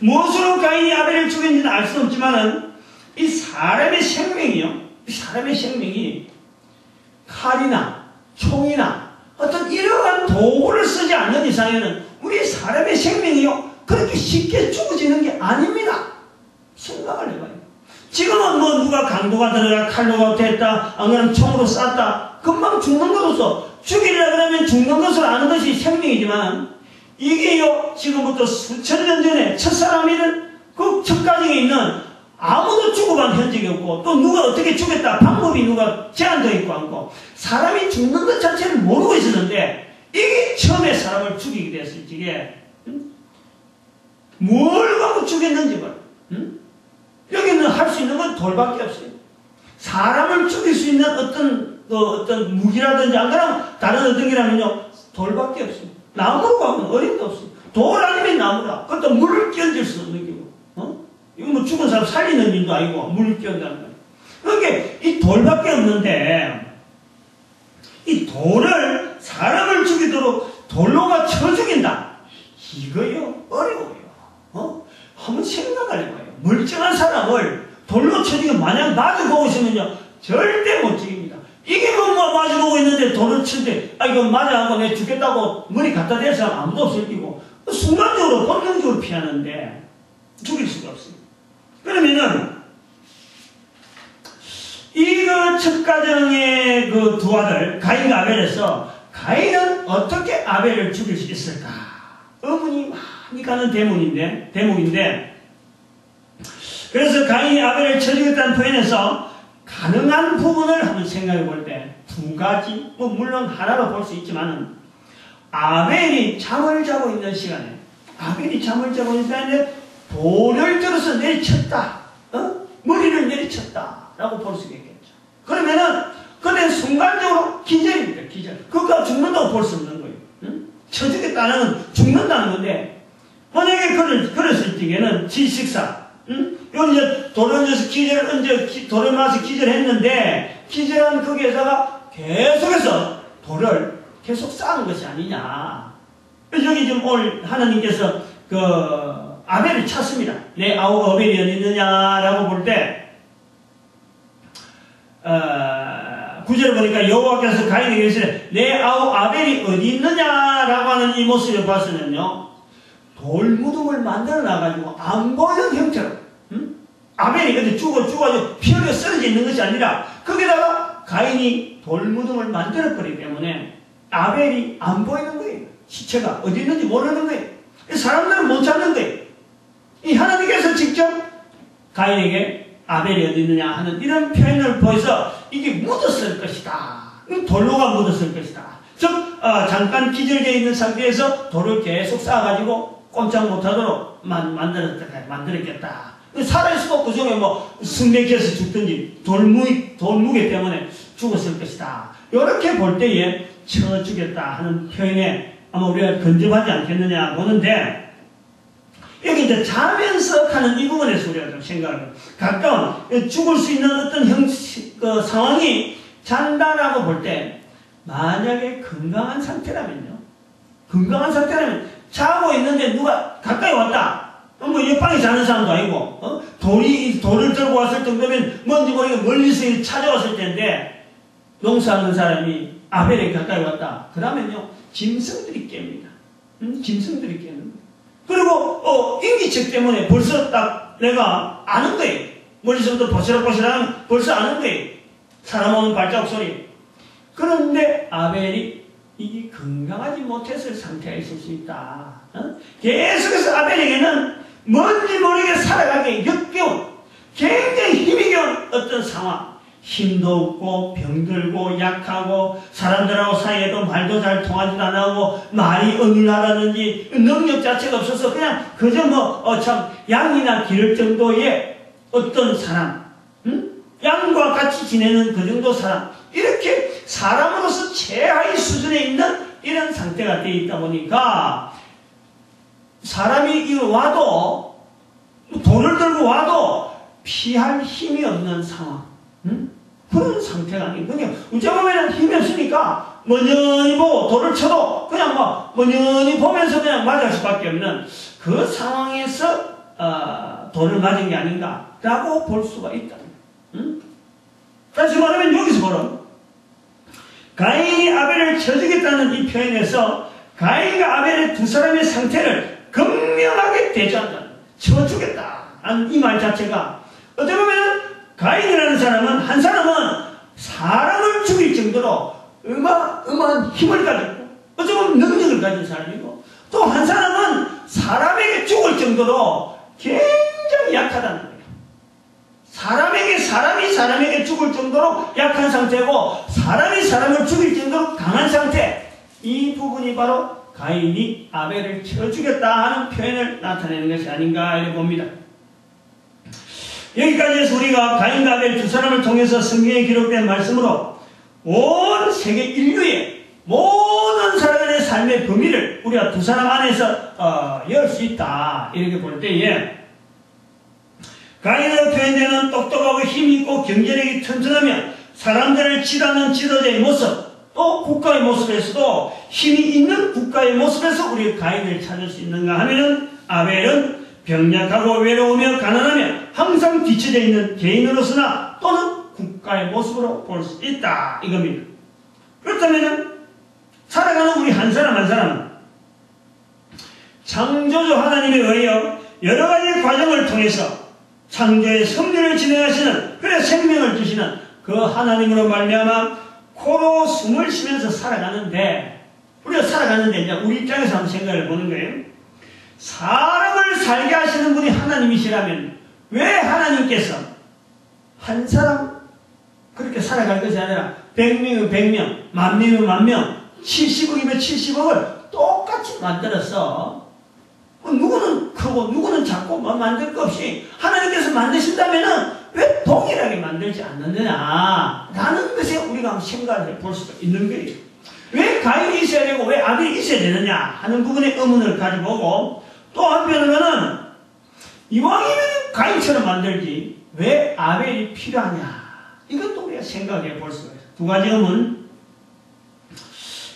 무엇으로 가인이 아벨을 죽였는지는 알 수 없지만은 이 사람의 생명이요. 이 사람의 생명이 칼이나 총이나 어떤 이러한 도구를 쓰지 않는 이상에는 우리 사람의 생명이요. 그렇게 쉽게 죽어지는 게 아닙니다. 생각을 해봐요. 지금은 뭐 누가 강도가 들어가 칼로 됐다, 안 그러면 총으로 쐈다, 금방 죽는 것으로서 죽이려 그러면 죽는 것을 아는 것이 생명이지만 이게요, 지금부터 수천 년 전에 첫사람이든 그 첫가정에 있는 아무도 죽어본 흔적이 없고 또 누가 어떻게 죽였다 방법이 누가 제한되어 있고 않고 사람이 죽는 것 자체를 모르고 있었는데 이게 처음에 사람을 죽이게 됐을 적에 뭘 갖고 죽였는지 말. 여기는 할 수 있는 건 돌밖에 없어요. 사람을 죽일 수 있는 어떤 무기라든지 안 그러면 다른 어떤 게라면요 돌밖에 없어요. 나무로 가면 어림도 없어요. 돌 아니면 나무다. 그것도 물을 끼얹을 수 없는 거고. 이거 뭐 죽은 사람 살리는 일도 아니고 물을 끼얹는다는 거예요. 그러니까 이 돌밖에 없는데 이 돌을 사람을 죽이도록 돌로가 쳐 죽인다. 이거요 어려워요. 한번 생각을 해봐요. 멀쩡한 사람을 돌로 쳐 죽이면 만약 마주보고 있으면요 절대 못 죽입니다. 이게 뭐 마주보고 있는데 돌을 칠 때 이거 맞아하고 내 죽겠다고 머리 갖다 댈 사람 아무도 없을 거고 순간적으로 본능적으로 피하는데 죽일 수가 없어요. 그러면은 이거 첫 가정의 그 두 아들 가인과 아벨에서 가인은 어떻게 아벨을 죽일 수 있을까? 의문이 많이 가는 대목인데 그래서 가인이 아벨을 쳐 죽였다는 표현에서 가능한 부분을 한번 생각해 볼 때 두 가지, 뭐 물론 하나로 볼 수 있지만은 아벨이 잠을 자고 있는 시간에 돌을 들어서 내리쳤다. 머리를 내리쳤다. 라고 볼 수 있겠죠. 그러면은 그때 순간적으로 기절입니다. 기절. 그가 죽는다고 볼 수 없는 거예요. 쳐 죽였다는 죽는다는 건데 만약에 그랬을 적에는 지식사 여기 이제 돌을 얹어서 돌을 맞아서 기절했는데 기절한 거기에다가 계속해서 돌을 계속 쌓은 것이 아니냐. 여기 지금 오늘 하나님께서 그 아벨을 찾습니다. 내 아우 아벨이 어디 있느냐라고 볼 때 9절에 보니까 여호와께서 가인에게 이르시되 내 아우 아벨이 어디 있느냐라고 하는 이 모습을 봤으면요 돌무덤을 만들어 놔가지고 안 보이는 형태로 아벨이 근데 죽어가지고 피 흘려 쓰러져 있는 것이 아니라 거기다가 가인이 돌무덤을 만들어버리기 때문에 아벨이 안 보이는 거예요. 시체가 어디 있는지 모르는 거예요. 사람들은 못 찾는 거예요. 이 하나님께서 직접 가인에게 아벨이 어디 있느냐 하는 이런 표현을 보여서 이게 묻었을 것이다. 돌로가 묻었을 것이다. 즉 잠깐 기절되어 있는 상태에서 돌을 계속 쌓아가지고 꼼짝 못하도록 만들었겠다. 살아있을 것 그 중에 뭐 승백해서 죽든지 돌무게 때문에 죽었을 것이다. 이렇게 볼 때에 쳐 죽였다 하는 표현에 아마 우리가 근접하지 않겠느냐 보는데 여기 이제 자면서 하는 이 부분에서 우리가 좀 생각을 해요. 가끔 죽을 수 있는 어떤 상황이 잔다라고 볼 때 만약에 건강한 상태라면 자고 있는데 누가 가까이 왔다. 뭐 옆방에 자는 사람도 아니고 돌을 들고 왔을 정도면 뭔지 모르게 멀리서 찾아왔을 텐데 농사하는 사람이 아벨에 가까이 왔다. 그러면요 짐승들이 깹니다. 짐승들이 깨는 거예요. 그리고 인기척 때문에 벌써 딱 내가 아는 거예요. 머릿속부터 보시락보시락 벌써 아는 거예요. 사람 오는 발자국 소리. 그런데 아벨이 이게 건강하지 못했을 상태가 있을 수 있다. 계속해서 아벨에게는 뭔지 모르게 살아가기 역겨운, 굉장히 힘이 겨운 어떤 상황. 힘도 없고 병들고 약하고 사람들하고 사이에도 말도 잘 통하지도 않고 말이 어눌하다든지 능력 자체가 없어서 그냥 그저 참 양이나 기를 정도의 어떤 사람, 양과 같이 지내는 그 정도 사람, 이렇게 사람으로서 최하위 수준에 있는 이런 상태가 되어 있다 보니까 사람이 와도 돌을 들고 와도 피할 힘이 없는 상황, 그런 상태가 아니에요. 그냥 우체국에는 힘이 없으니까 머니머니 보고 돌을 쳐도 그냥 머니머니 보면서 그냥 맞을 수밖에 없는 그 상황에서 돌을 맞은 게 아닌가라고 볼 수가 있다. 다시 말하면 여기서 보면 가인이 아벨을 쳐주겠다는 이 표현에서 가인과 아벨의 두 사람의 상태를 극명하게 대조한다. 쳐주겠다는 이 말 자체가 어떻게 보면 가인이라는 사람은 한 사람은 사람을 죽일 정도로 어마어마한 힘을 가지고 어떻게 보면 능력을 가진 사람이고 또 한 사람은 사람에게 죽을 정도로 굉장히 약하다는 거예요. 사람에게 죽을 정도로 약한 상태고 사람이 사람을 죽일 정도로 강한 상태, 이 부분이 바로 가인이 아벨을 쳐주겠다 하는 표현을 나타내는 것이 아닌가 이렇게 봅니다. 여기까지 해서 우리가 가인과 아벨 두 사람을 통해서 성경에 기록된 말씀으로 온 세계 인류의 모든 사람의 삶의 범위를 우리가 두 사람 안에서 열 수 있다 이렇게 볼 때에 가인으로 표현되는 똑똑하고 힘있고 경제력이 튼튼하며 사람들을 지도하는 지도자의 모습, 또 국가의 모습에서도 힘이 있는 국가의 모습에서 우리가 가인을 찾을 수 있는가 하면은 아벨은 병약하고 외로우며 가난하며 항상 뒤쳐져 있는 개인으로서나 또는 국가의 모습으로 볼 수 있다 이겁니다. 그렇다면 살아가는 우리 한 사람 한 사람은 창조주 하나님에 의하여 여러 가지 과정을 통해서 창조의 섭리를 진행하시는, 그래 생명을 주시는 그 하나님으로 말미암아 코로 숨을 쉬면서 살아가는데, 우리가 살아가는데 이제 우리 입장에서 한번 생각을 보는 거예요. 사람을 살게 하시는 분이 하나님이시라면 왜 하나님께서 한 사람 그렇게 살아갈 것이 아니라 100명이면 100명, 만명이면 만명, 70억이면 70억을 똑같이 만들어서 누구는 크고 누구는 작고 만들 것 없이 하나님께서 만드신다면은 왜 동일하게 만들지 않느냐 라는 것에 우리가 한번 생각을 해볼 수가 있는 거예요. 왜 가인이 있어야 되고 왜 아벨이 있어야 되느냐 하는 부분에 의문을 가져보고, 또 한편으로는 이왕이면 가인처럼 만들지 왜 아벨이 필요하냐, 이것도 우리가 생각해 볼 수가 있어요. 두 가지 의문,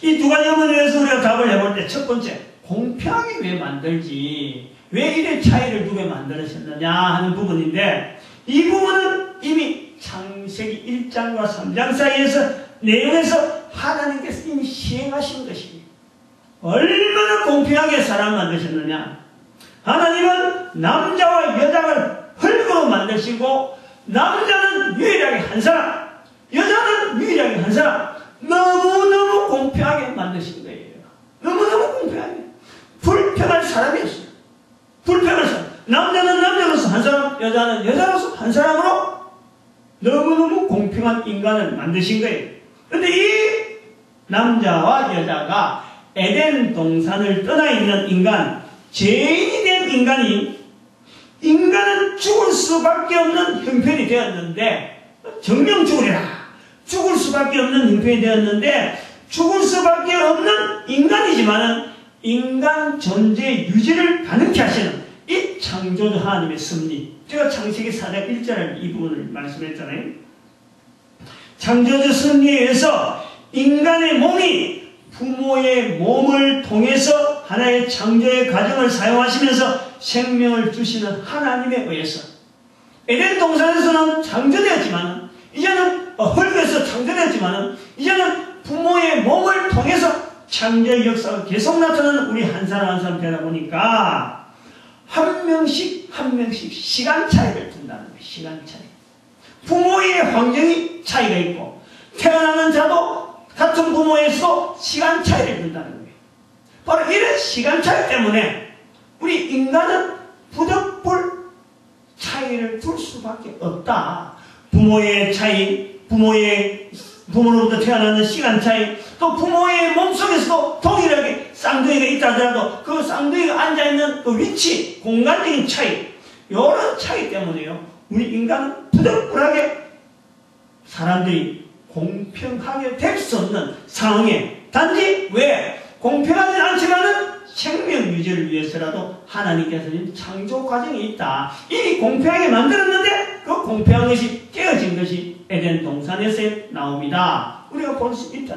이 두 가지 의문에 대해서 우리가 답을 해볼 때 첫 번째, 공평하게 왜 만들지, 왜 이래 차이를 두게 만들었느냐 하는 부분인데, 이 부분은 이미 창세기 1장과 3장 사이에서 내용에서 하나님께서 이미 시행하신 것입니다. 얼마나 공평하게 사람 만드셨느냐. 하나님은 남자와 여자를 흙으로 만드시고 남자는 유일하게 한 사람, 여자는 유일하게 한 사람, 너무너무 공평하게 만드신 거예요. 너무너무 공평하게. 불평할 사람이 없어요. 불평할 사람. 남자는 남자로서 한 사람, 여자는 여자로서 한 사람으로 너무너무 공평한 인간을 만드신 거예요. 그런데 이 남자와 여자가 에덴 동산을 떠나 있는 인간, 죄인이 된 인간은 죽을 수밖에 없는 형편이 되었는데, 정령 죽으리라. 죽을 수밖에 없는 형편이 되었는데, 죽을 수밖에 없는 인간이지만은 인간 존재 유지를 가능케 하시는 이 창조주 하나님의 섭리. 제가 창세기 4장 1절 이 부분을 말씀했잖아요. 창조주 섭리에 의해서 인간의 몸이 부모의 몸을 통해서 하나의 창조의 과정을 사용하시면서 생명을 주시는 하나님에 의해서 에덴 동산에서는 창조되었지만, 이제는 흙에서 창조되었지만 이제는 부모의 몸을 통해서 창조의 역사가 계속 나타나는 우리 한 사람 한 사람 되다 보니까 한 명씩 시간 차이를 둔다는 거예요. 시간 차이. 부모의 환경이 차이가 있고 태어나는 자도 같은 부모에서 시간 차이를 둔다는 거예요. 바로 이런 시간 차이 때문에 우리 인간은 부득불 차이를 둘 수밖에 없다. 부모의 차이, 부모로부터 태어나는 시간 차이, 또 부모의 몸속에서도 동일하게 쌍둥이가 있다 하더라도 그 쌍둥이가 앉아있는 그 위치, 공간적인 차이, 이런 차이 때문에요. 우리 인간은 부득불하게 사람들이 공평하게 될 수 없는 상황에 단지 왜? 공평하지 않지만은 생명 유지를 위해서라도 하나님께서는 창조 과정이 있다. 이미 공평하게 만들었는데 그 공평한 것이 깨어진 것이 에덴 동산에서 나옵니다. 우리가 볼 수 있다.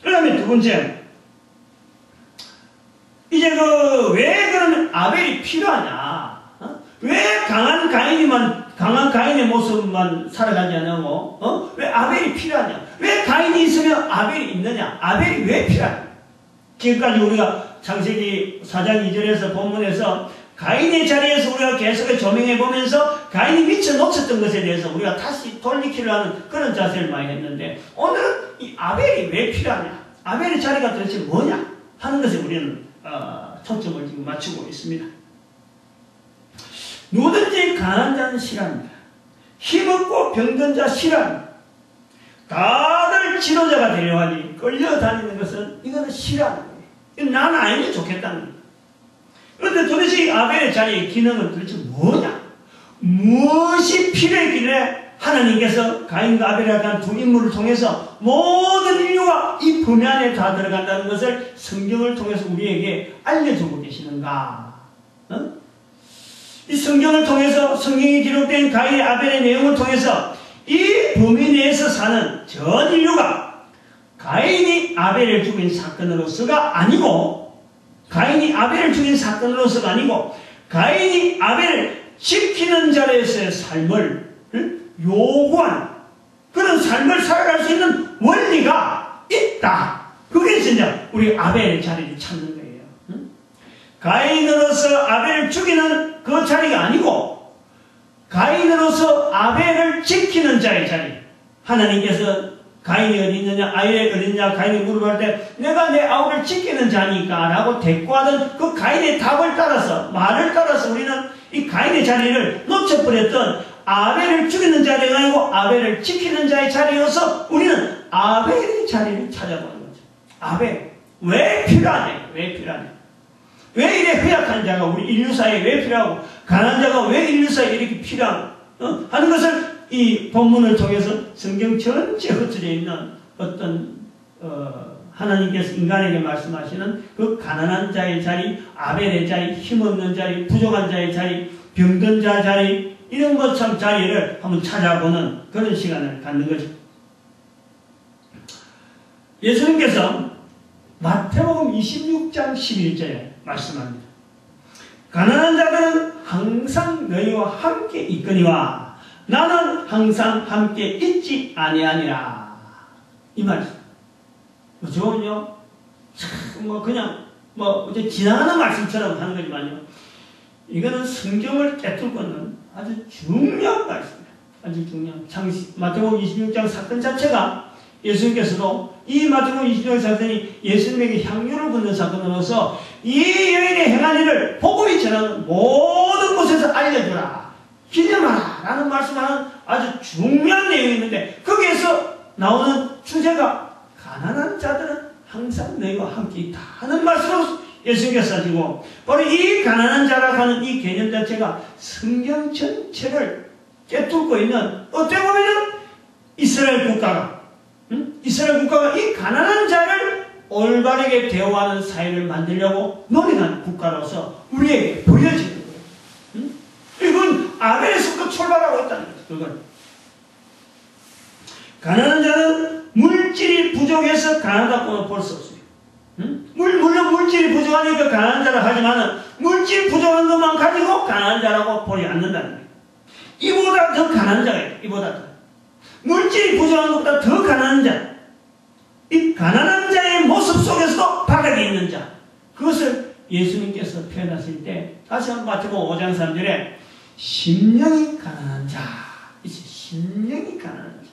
그 다음에 두 번째, 이제 왜 그러면 아벨이 필요하냐? 왜 강한 가인의 모습만 살아가지 않고 왜 아벨이 필요하냐? 왜 가인이 있으면 아벨이 있느냐? 아벨이 왜 필요하냐? 지금까지 우리가 창세기 4장 2절에서 본문에서 가인의 자리에서 우리가 계속 조명해 보면서 가인이 미쳐 놓쳤던 것에 대해서 우리가 다시 돌리키려 하는 그런 자세를 많이 했는데, 오늘은 이 아벨이 왜 필요하냐? 아벨의 자리가 도대체 뭐냐? 하는 것에 우리는 초점을 지금 맞추고 있습니다. 누구든지 가난한 자는 싫어합니다. 힘없고 병든 자 싫어합니다. 다들 지도자가 되려 하니 끌려다니는 것은 이거는 싫어하는 거예요. 이건 나는 아니면 좋겠다는 거예요. 그런데 도대체 이 아벨의 자리의 기능은 도대체 뭐냐? 무엇이 필요했길래 하나님께서 가인과 아벨이라는 두 인물을 통해서 모든 인류가 이 범위 안에 다 들어간다는 것을 성경을 통해서 우리에게 알려주고 계시는가? 이 성경을 통해서, 성경이 기록된 가인의 아벨의 내용을 통해서 이 범위 내에서 사는 전 인류가 가인이 아벨을 죽인 사건으로서가 아니고, 가인이 아벨을 죽인 사건으로서가 아니고, 가인이 아벨을 지키는 자리에서의 삶을 요구하는 그런 삶을 살아갈 수 있는 원리가 있다. 그게 진짜 우리 아벨의 자리를 찾는 거예요. 가인으로서 아벨을 죽이는 그 자리가 아니고, 가인으로서 아벨을 지키는 자의 자리. 하나님께서 가인이 어디 있느냐, 아벨이 어디 있느냐, 가인이 물어볼 때 내가 내 아우를 지키는 자니까 라고 대꾸하던 그 가인의 답을 따라서, 말을 따라서 우리는 이 가인의 자리를 놓쳐버렸던 아벨을 죽이는 자리가 아니고 아벨을 지키는 자의 자리여서 우리는 아벨의 자리를 찾아보는 거죠. 아벨. 왜 필요하냐? 왜 필요하냐? 왜 이래 허약한 자가 우리 인류사에 왜 필요하고, 가난한 자가 왜 인류사에 이렇게 필요하고, 하는 것을 이 본문을 통해서 성경 전체에 흩어져 있는 어떤, 하나님께서 인간에게 말씀하시는 그 가난한 자의 자리, 아벨의 자리, 힘없는 자리, 부족한 자의 자리, 병든 자 자리, 이런 것 참 자리를 한번 찾아보는 그런 시간을 갖는 거죠. 예수님께서 마태복음 26장 11절에 말씀합니다. 가난한 자들은 항상 너희와 함께 있거니와 나는 항상 함께 있지 아니하니라. 이 말씀. 저는요, 그냥 이제 지나가는 말씀처럼 하는 거지만요, 이거는 성경을 깨뚫고 있는 아주 중요한 말씀이에요. 아주 중요한. 마태복음 26장 사건 자체가 예수님께서도 이 마태복음 26장 사건이 예수님에게 향유를 붓는 사건으로서 이 여인의 행한 일을 복음이 전하는 모든 곳에서 알려주라, 기념하라 라는 말씀하는 아주 중요한 내용이 있는데, 거기에서 나오는 주제가 가난한 자들은 항상 너희와 함께 있다 하는 말씀으로 예수님께서 가지고, 바로 이 가난한 자라고 하는 이 개념 자체가 성경 전체를 깨뚫고 있는, 어떻게 보면 이스라엘 국가가 이 가난한 자를 올바르게 대우하는 사회를 만들려고 노력하는 국가로서 우리에게 보여지는 거예요. 이건 아벨에서부터 출발하고 있다는 거죠. 그건 가난한 자는 물질이 부족해서 가난하다고는 볼 수 없어요. 물론 물질이 부족하니까 가난한 자라 하지만 물질 부족한 것만 가지고 가난한 자라고 보지 않는다는 거예요. 이보다 더 가난한 자가 있다. 이보다 더. 물질이 부족한 것보다 더 가난한 자. 이 가난한 자의 모습 속에서도 바닥에 있는 자. 그것을 예수님께서 표현하실 때 다시 한번 마태복음 5장 3절에 심령이 가난한 자, 심령이 가난한 자.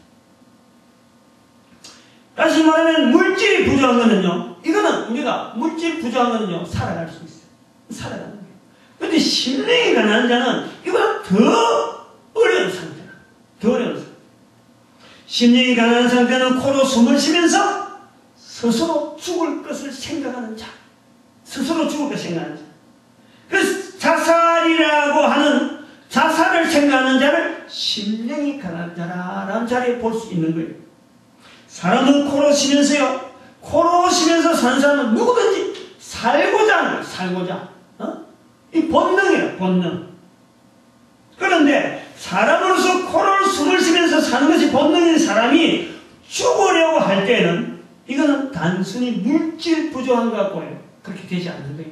다시 말하면 물질이 부족한 거는요, 이거는 우리가 물질 부족한 거는요 살아갈 수 있어요. 살아가는 거예요. 그런데 심령이 가난한 자는 이거보다 더 어려운 상태다. 더 어려운 상태. 심령이 가난한 상태는 코로 숨을 쉬면서 스스로 죽을 것을 생각하는 자. 스스로 죽을 것을 생각하는 자. 그래서 자살이라고 하는 자살을 생각하는 자를 심령이 가난한 자라는 자리에 볼 수 있는 거예요. 사람은 코로 쉬면서요. 코로 쉬면서 사는 사람은 누구든지 살고자 하는 거예요. 살고자. 이 본능이에요. 본능. 그런데 사람으로서 코로 숨을 쉬면서 사는 것이 본능인 사람이 죽으려고 할 때는 이거는 단순히 물질 부족한 것 같고요. 그렇게 되지 않는 거예요.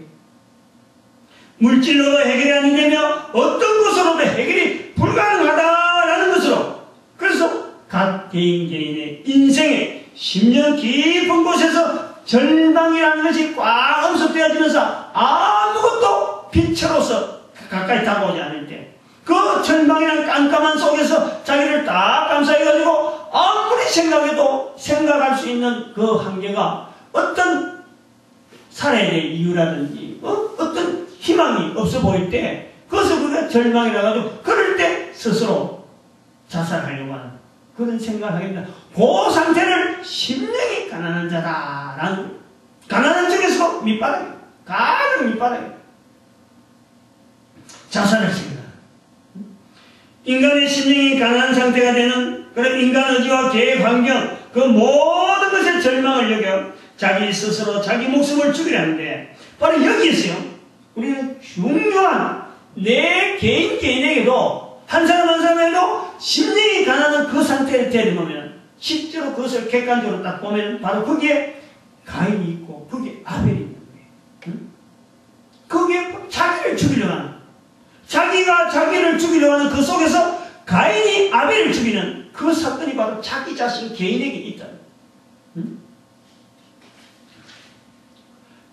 물질로도 해결이 안 되며 어떤 것으로도 해결이 불가능하다라는 것으로, 그래서 각 개인의 인생에 10년 깊은 곳에서 절망이라는 것이 꽉 엄습되어지면서 아무것도 빛으로서 가까이 다가오지 않을 때, 그 절망이라는 깜깜한 속에서 자기를 딱 감싸해가지고 아무리 생각해도 생각할 수 있는 그 한계가 어떤 살아야 될 이유라든지 어떤 희망이 없어 보일 때, 그것을 우리가 절망이라 가지고 그럴 때 스스로 자살하려고 하는 그런 생각을 하게 됩니다. 그 상태를 심령이 가난한 자다라는, 가난한 중에서 밑바닥이에요. 가장 밑바닥이에요. 자살을 생각합니다. 인간의 심령이 가난한 상태가 되는 그런 인간 의지와 계획 환경, 그 모든 것에 절망을 여겨 자기 스스로 자기 목숨을 죽이려는데, 바로 여기에서요 우리는 중요한 내 개인에게도 한 사람 한 사람에게도 심령이 가난한 그 상태를 데려오면 실제로 그것을 객관적으로 딱 보면 바로 거기에 가인이 있고 거기에 아벨이 있는 거예요. 응? 거기에 자기를 죽이려고 하는, 자기가 자기를 죽이려고 하는 그 속에서 가인이 아벨을 죽이는 그 사건이 바로 자기 자신 개인에게 있다. 응?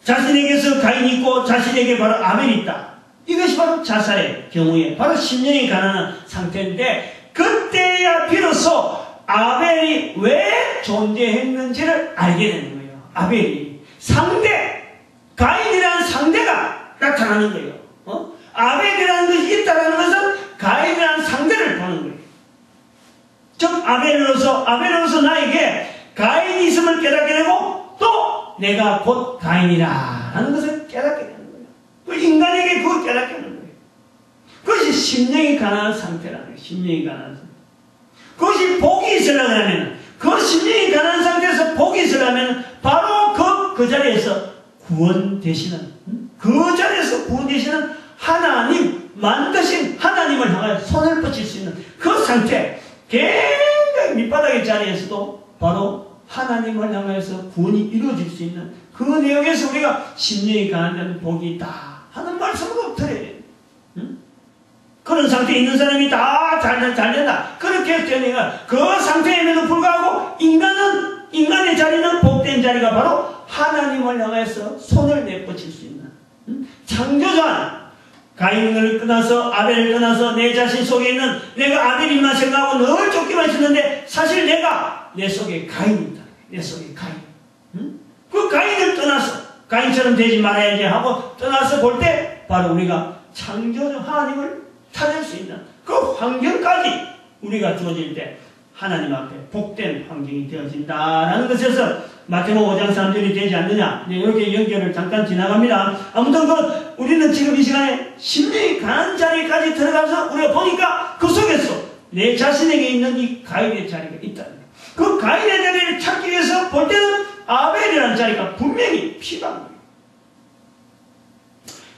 자신에게서 가인이 있고 자신에게 바로 아벨이 있다. 이것이 바로 자살의 경우에 바로 심령이 가난한 상태인데, 그때야 비로소 아벨이 왜 존재했는지를 알게 되는 거예요. 아벨이 상대, 가인이라는 상대가 나타나는 거예요. 아벨이라는 것이 있다는 것은 가인이라는 상대를 보는 거예요. 즉 아벨로서 나에게 가인이 있음을 깨닫게 되고 또 내가 곧 가인이라는 것을 깨닫게 되는 거예요. 그 인간에게 그걸 깨닫게 하는 거예요. 그것이 심령이 가난한 상태라는 거예요. 심령이 가난한 상태. 그것이 복이 있으려고 하면, 그 심령이 가난한 상태에서 복이 있으려면 바로 그 자리에서 구원 되시는, 그 자리에서 구원 되시는 하나님, 만드신 하나님을 향하여 손을 뻗칠 수 있는 그 상태, 굉장히 밑바닥의 자리에서도 바로 하나님을 향하여서 구원이 이루어질 수 있는 그 내용에서 우리가 심령이 가난한 자는 복이 있다 하는 말씀으로 들어야 돼요. 응? 그런 상태에 있는 사람이 다 잘 된다. 그렇게 되니까 그 상태임에도 불구하고 인간의 자리는 복된 자리가 바로 하나님을 향해서 손을 내뻗칠 수 있는, 응? 창조자, 가인을 떠나서 아벨을 떠나서 내 자신 속에 있는 내가 아벨임만 생각하고 늘 쫓기만 있었는데 사실 내가 내 속에 가인이 있다. 내 속에 가인. 응? 그 가인을 떠나서 가인처럼 되지 말아야지 하고 떠나서 볼 때 바로 우리가 창조주 하나님을 찾을 수 있는 그 환경까지 우리가 주어질 때 하나님 앞에 복된 환경이 되어진다라는 것에서 마태복음 5장 3절이 되지 않느냐, 이렇게 연결을 잠깐 지나갑니다. 아무튼 우리는 지금 이 시간에 심령이 가난한 자리까지 들어가서 우리가 보니까 그 속에서 내 자신에게 있는 이 가인의 자리가 있다는 거예요. 그 가인의 자리를 찾기 위해서 볼 때는 아벨이라는 자리가 분명히 필요한 거예요.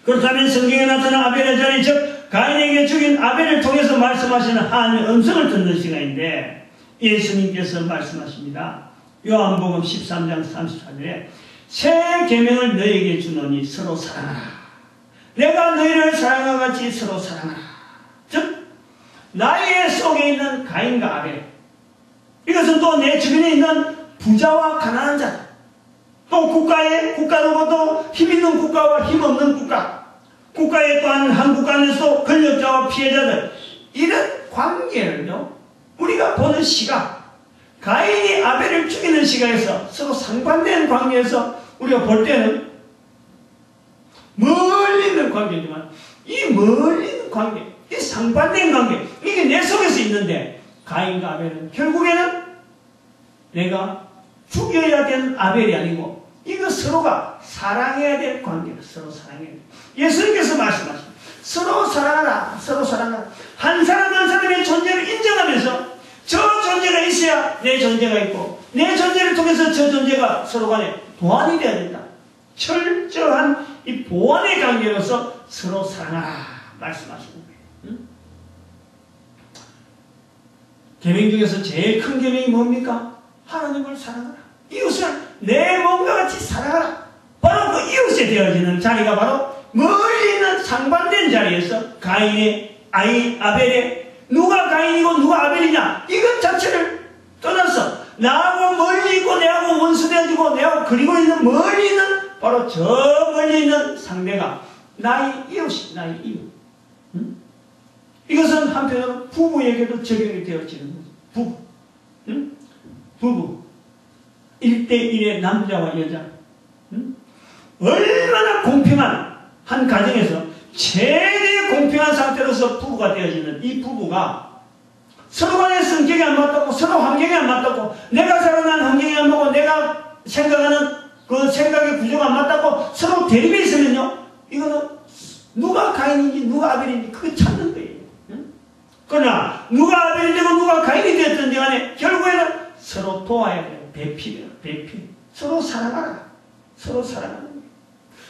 그렇다면 성경에 나타난 아벨의 자리, 즉 가인에게 죽인 아벨을 통해서 말씀하시는 하나님의 음성을 듣는 시간인데, 예수님께서 말씀하십니다. 요한복음 13장 34절에 새 계명을 너희에게 주노니 서로 사랑하라. 내가 너희를 사랑한 같이 서로 사랑하라. 즉 나의 속에 있는 가인과 아벨, 이것은 또 내 주변에 있는 부자와 가난한 자다. 또 국가로부터 힘 있는 국가와 힘 없는 국가에 또한 한 국가 안에서 권력자와 피해자들, 이런 관계를요, 우리가 보는 시각, 가인이 아벨을 죽이는 시각에서 서로 상반된 관계에서 우리가 볼 때는 멀리 있는 관계지만, 이 멀리 있는 관계, 이 상반된 관계, 이게 내 속에서 있는데, 가인과 아벨은 결국에는 내가 죽여야 되는 아벨이 아니고, 이거 서로가 사랑해야 될 관계다. 서로 사랑해야 돼. 예수님께서 말씀하십니다. 서로 사랑하라. 서로 사랑하라. 한 사람 한 사람의 존재를 인정하면서 저 존재가 있어야 내 존재가 있고, 내 존재를 통해서 저 존재가 서로 간에 보완이 되어야 된다. 철저한 이 보완의 관계로서 서로 사랑하라 말씀하시는 거예요. 응? 계명 중에서 제일 큰 계명이 뭡니까? 하나님을 사랑하라. 이웃을 내 몸과 같이 사랑하라. 바로 그 이웃에 되어지는 자리가 바로 멀리 있는 상반된 자리에서 가인의 아벨의, 누가 가인이고 누가 아벨이냐, 이것 자체를 떠나서 나하고 멀리 있고 내하고 원수되어지고 내하고 그리고 있는 멀리 있는 바로 저 멀리 있는 상대가 나의 이웃이, 나의 이웃. 응? 이것은 한편으로 부부에게도 적용이 되어지는 거죠. 부부. 응? 부부. 1대1의 남자와 여자. 응? 얼마나 공평한 한 가정에서 최대 공평한 상태로서 부부가 되어지는 이 부부가 서로 간의 성격이 안 맞다고, 서로 환경이 안 맞다고, 내가 살아난 환경이 안 맞고 내가 생각하는 그 생각의 구조가 안 맞다고 서로 대립에 있으면요, 이거는 누가 가인인지 누가 아벨인지 그거 찾는 거예요. 응? 그러나 누가 아벨이 되고 누가 가인이 되었든지 간에 결국에는 서로 도와야 돼요. 배필이에요. 배필. 서로 사랑하라. 서로 사랑하는 거예요.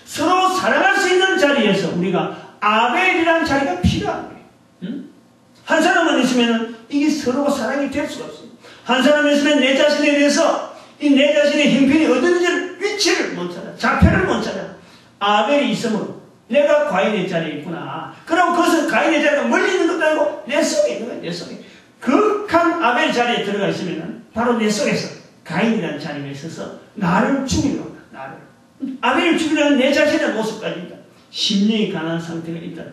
서로 사랑할 수 있는 자리에서 우리가 아벨이라는 자리가 필요한 거예요. 응? 한 사람만 있으면 이게 서로 사랑이 될 수가 없어요. 한 사람 있으면 내 자신에 대해서 이 내 자신의 형편이 어딘지를, 위치를 못 찾아, 좌표를 못 찾아. 아벨이 있으므로 내가 가인의 자리에 있구나. 그럼 그것은 가인의 자리가 멀리 있는 것도 아니고 내 속에 있는 거야. 내 속에. 극한 아벨 자리에 들어가 있으면 바로 내 속에서 가인이라는 자리에 있어서 나를 죽이려 한다. 나를. 아벨을 죽이려는 내 자신의 모습까지 있다. 심령이 가난한 상태가 있다.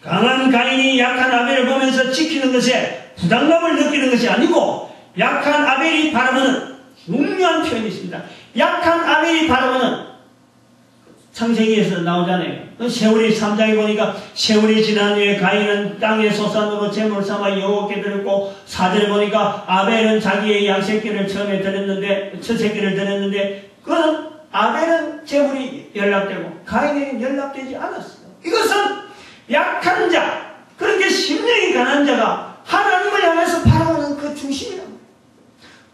강한 가인이 약한 아벨을 보면서 지키는 것에 부담감을 느끼는 것이 아니고, 약한 아벨이 바라보는 중요한 표현이 있습니다. 약한 아벨이 바라보는, 창세기에서 나오잖아요. 세월이 3장에 보니까 세월이 지난 후에 가인은 땅의 소산으로 제물 삼아 여호와께 드렸고, 4절에 보니까 아벨은 자기의 양새끼를 처음에 드렸는데, 첫 새끼를 드렸는데, 그거는 아벨은 제물이 연락되고 가인에게는 연락되지 않았어요. 이것은 약한 자, 그렇게 심령이 강한 자가 하나님을 향해서 바라보는 그 중심이란 말이에요.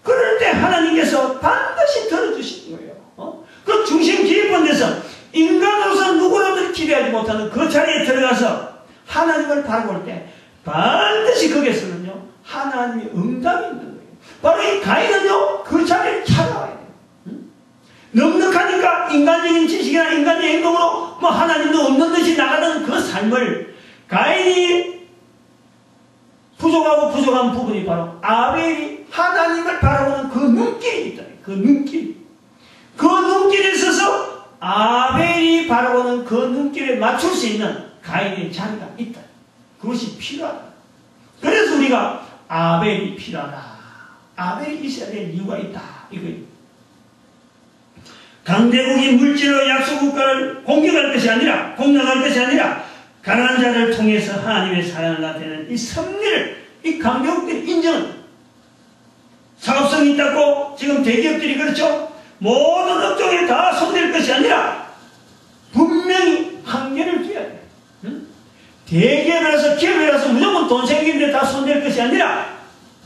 그럴 때 하나님께서 반드시 들어주시는 거예요. 그 중심 깊은 데서 인간으로서 누구라도 기대하지 못하는 그 자리에 들어가서 하나님을 바라볼 때 반드시 거기에서는요, 하나님의 응답이 있는 거예요. 바로 이 가인은요, 그 자리를 찾아와야 돼요. 넉넉하니까 인간적인 지식이나 인간적인 행동으로 뭐 하나님도 없는 듯이 나가던 그 삶을, 가인이 부족한 부분이 바로 아벨이 하나님을 바라보는 그 눈길이 있다. 그 눈길. 그 눈길에 있어서 아벨이 바라보는 그 눈길에 맞출 수 있는 가인의 자리가 있다. 그것이 필요하다. 그래서 우리가 아벨이 필요하다. 아벨이 있어야 될 이유가 있다. 이거예요. 강대국이 물질로 약소국가를 공격할 것이 아니라, 공격할 것이 아니라, 가난한 자를 통해서 하나님의 사랑을 나타내는 이 섭리를 이 강대국들이 인정합니다. 사업성이 있다고 지금 대기업들이 그렇죠? 모든 업종에 다 손댈 것이 아니라 분명히 한계를 둬야 돼요. 응? 대기업이라서 기업이라서 무조건 돈 생기는데 다 손댈 것이 아니라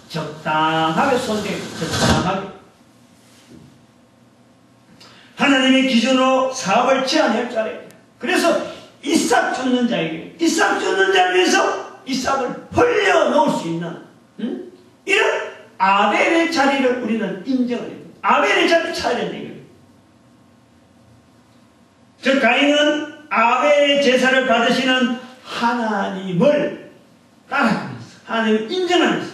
적당하게 손대고, 적당하게. 하나님의 기준으로 사업을 제한할 줄 알아야 돼요. 그래서 이 싹 쫓는 자에게, 이 싹 쫓는 자를 위해서 이 싹을 벌려놓을 수 있는, 이런 아벨의 자리를 우리는 인정을 해야 돼요. 아벨의 자리를 찾아야 된다. 즉 가인은 아벨의 제사를 받으시는 하나님을 따라가면서, 하나님을 인정하면서,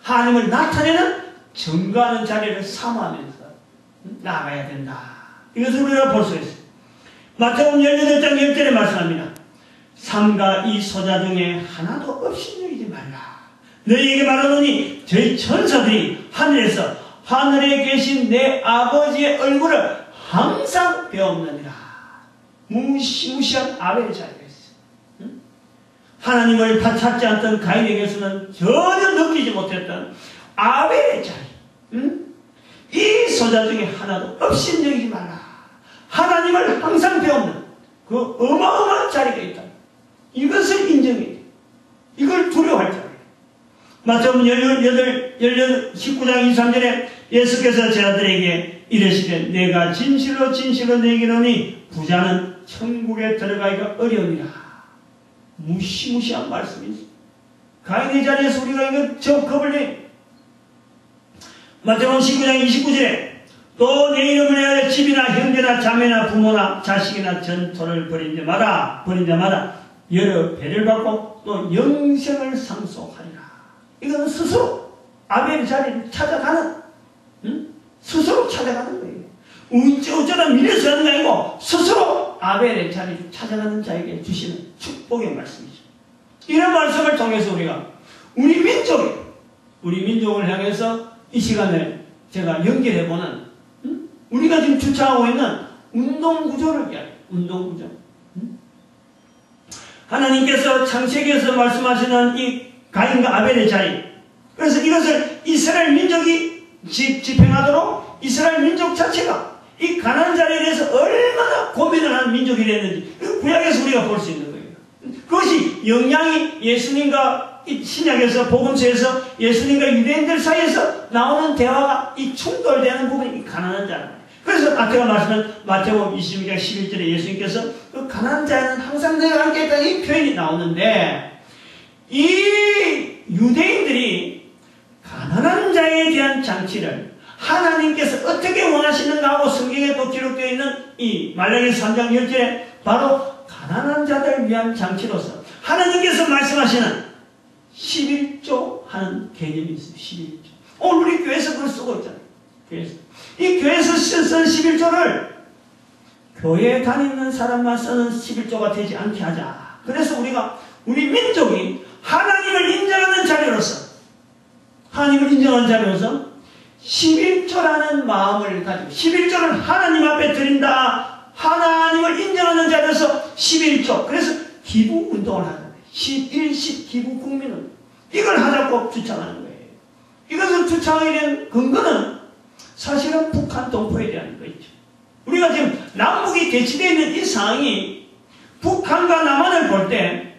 하나님을 나타내는 증거하는 자리를 삼아하면서 나가야 된다. 이것을 우리가 볼 수 있어요. 마태복음 18장 10절에 말씀합니다. 삼가 이 소자 중에 하나도 없이 여기지 말라. 너희에게 말하노니 저희 천사들이 하늘에서 하늘에 계신 내 아버지의 얼굴을 항상 배웠느니라. 무시무시한 아벨의 자리가 있어요. 응? 하나님을 다 찾지 않던 가인에게서는 전혀 느끼지 못했던 아벨의 자리. 응? 이 소자 중에 하나도 없이 여기지 말라. 하나님을 항상 배우는 그 어마어마한 자리가 있다. 이것을 인정해야 돼. 이걸 두려워할 자리다. 마태복음 19장 23절에 예수께서 제자들에게 이르시되 내가 진실로 진실로 너희에게 이르노니 부자는 천국에 들어가기가 어려우니라. 무시무시한 말씀이지. 가인의 자리에서 우리가 이거 겁을 내. 마태복음 19장 29절에 또 내 이름을 위하여 집이나 형제나 자매나 부모나 자식이나 전토를 벌인 자마다 여러 배를 받고 또 영생을 상속하리라. 이건 스스로 아벨의 자리를 찾아가는, 스스로 찾아가는 거예요. 어쩌다 밀려서 하는 게 아니고 스스로 아벨의 자리를 찾아가는 자에게 주시는 축복의 말씀이죠. 이런 말씀을 통해서 우리가 우리 민족을 향해서 이 시간에 제가 연결해보는, 우리가 지금 주창하고 있는 운동구조를 이야기해요. 운동구조. 하나님께서 창세기에서 말씀하시는 이 가인과 아벨의 자리. 그래서 이것을 이스라엘 민족이 집행하도록 이스라엘 민족 자체가 이 가나안 자리에 대해서 얼마나 고민을 하는 민족이 됐는지 구약에서 우리가 볼 수 있는 거예요. 그것이 영향이 예수님과 이 신약에서 복음서에서 예수님과 유대인들 사이에서 나오는 대화가 이 충돌되는 부분이 이 가나안 자리. 그래서 마태가 말씀은 마태복음 22장 11절에 예수님께서 그 가나안 자에는 항상 내가 함께 있다 이 표현이 나오는데 이 유대인들이 가난한 자에 대한 장치를 하나님께서 어떻게 원하시는가 하고 성경에 또 기록되어 있는 이 말라기서 3장 10절에 바로 가난한 자들을 위한 장치로서 하나님께서 말씀하시는 11조 하는 개념이 있어요. 11조. 오늘 우리 교회에서 그걸 쓰고 있잖아요. 교회에서. 이 교회에서 쓴 11조를 교회에 다니는 사람만 쓰는 11조가 되지 않게 하자. 그래서 우리 민족이 하나님을 인정하는 자리로서 11조라는 마음을 가지고 11조를 하나님 앞에 드린다. 하나님을 인정하는 자리로서 11조. 그래서 기부 운동을 하는 거예요. 11식 기부 국민은 이걸 하자고 주창하는 거예요. 이것을 주창하게 된 근거는 사실은 북한 동포에 대한 거 있죠. 우리가 지금 남북이 대치되어 있는 이 상황이 북한과 남한을 볼 때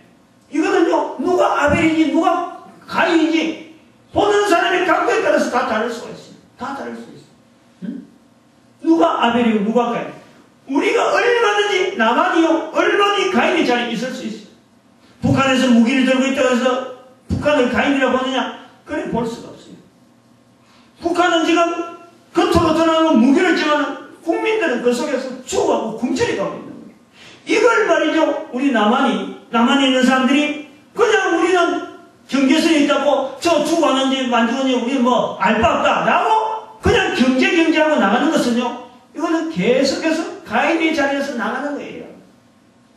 이거는요 누가 아벨인지 누가 가인인지 보는 사람의 각도에 따라서 다 다를 수가 있어요. 다 다를 수 있어요. 응? 누가 아벨이고 누가 가인. 우리가 얼마든지 남한이요 얼마든지 가인의 자리에 있을 수 있어요. 북한에서 무기를 들고 있다고 해서 북한을 가인이라고 보느냐? 그래 볼 수가 없어요. 북한은 지금 겉으로 드러나는 무기를 지만 국민들은 그 속에서 죽어가고 궁철이 가고 있는 거예요. 이걸 말이죠. 우리 남한에 있는 사람들이 그냥 우리는 경계선에 있다고 저 죽어가는지 만주는지 우리 뭐 알 바 없다 라고 그냥 경제하고 나가는 것은요. 이거는 계속해서 가인의 자리에서 나가는 거예요.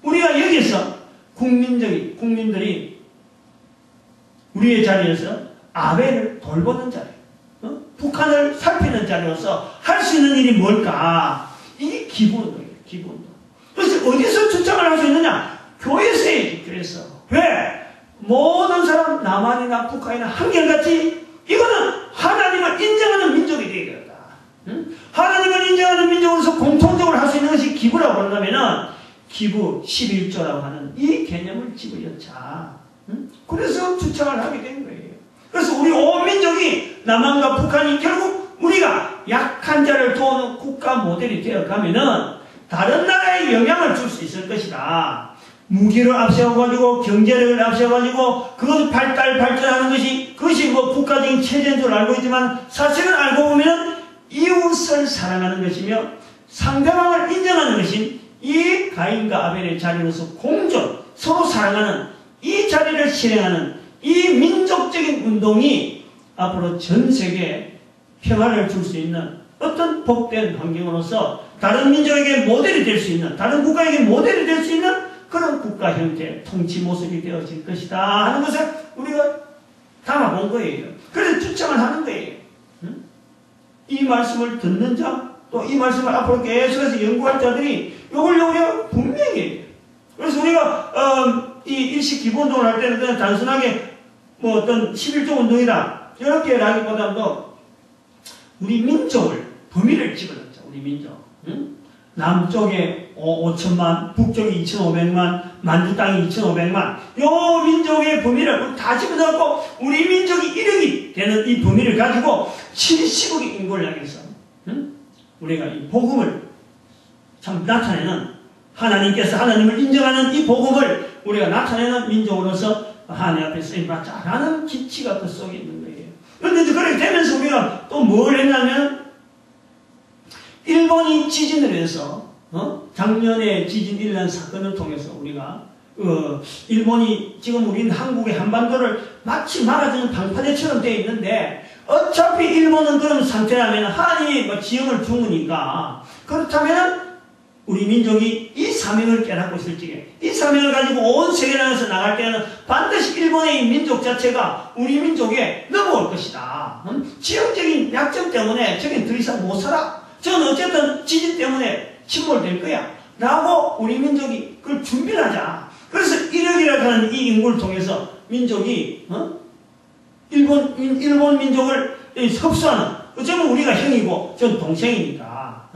우리가 여기서 국민들이 우리의 자리에서 아벨을 돌보는 자리, 북한을 살피는 자리로서 할 수 있는 일이 뭘까? 이게 기부운동이에요. 기부운동. 그래서 어디서 주장을 할 수 있느냐? 교회에서 해야지. 교회에서. 왜? 모든 사람 남한이나 북한이나 한결같이 이거는 하나님을 인정하는 민족이 되어야겠다. 하나님을 인정하는 민족으로서 공통적으로 할 수 있는 것이 기부라고 한다면은 기부 11조라고 하는 이 개념을 집어넣자. 그래서 주창을 하게 된 거예요. 그래서 우리 온 민족이 남한과 북한이 결국 우리가 약한 자를 도우는 국가 모델이 되어가면은 다른 나라에 영향을 줄 수 있을 것이다. 무기를 앞세워가지고 경제력을 앞세워가지고 그것을 발전하는 것이 그것이 뭐 국가적인 체제인 줄 알고 있지만 사실은 알고 보면 이웃을 사랑하는 것이며 상대방을 인정하는 것인 이 가인과 아벨의 자리로서 공존, 서로 사랑하는 이 자리를 실행하는 이 민족적인 운동이 앞으로 전 세계에 평화를 줄 수 있는 어떤 복된 환경으로서 다른 민족에게 모델이 될 수 있는, 다른 국가에게 모델이 될 수 있는 그런 국가 형태, 통치 모습이 되어질 것이다 하는 것을 우리가 담아본 거예요. 그래서 추측을 하는 거예요. 이 말씀을 듣는 자, 또 이 말씀을 앞으로 계속해서 연구할 자들이 이걸 우리가 분명히, 그래서 우리가 이 일식 기본운동을 할 때는 그냥 단순하게 뭐 어떤 11조 운동이다 이렇게 라기보다도 우리 민족을 범위를 집어넣자. 우리 민족. 남쪽에 5천만, 북쪽에 2,500만, 만주 땅이 2,500만. 요 민족의 범위를 다 집어넣고 우리 민족이 1억이 되는 이 범위를 가지고 70억의 인구를 향해서 우리가 이 복음을 참 나타내는, 하나님께서 하나님을 인정하는 이 복음을 우리가 나타내는 민족으로서 하나님 앞에 쓰임받자라는 기치가 그 속에 있는 거예요. 그런데 그렇게 되면서 우리가 또 뭘 했냐면, 일본이 지진을 해서 작년에 지진 일어난 사건을 통해서 우리가 일본이 지금 우리는 한국의 한반도를 마치 막아주는 방파제처럼 되어 있는데, 어차피 일본은 그런 상태라면 하나님이 뭐 지형을 주무니까, 그렇다면 우리 민족이 이 사명을 깨닫고 있을 적에, 이 사명을 가지고 온 세계를 나갈 때는 반드시 일본의 민족 자체가 우리 민족에 넘어올 것이다. 지형적인 약점 때문에 저긴 더 이상 못 살아. 저는 어쨌든 지진 때문에 침몰될 거야 라고 우리 민족이 그걸 준비를 하자. 그래서 1억이라고 하는 이 인구를 통해서 민족이 일본 민족을 흡수하는, 어쩌면 우리가 형이고 전 동생이니까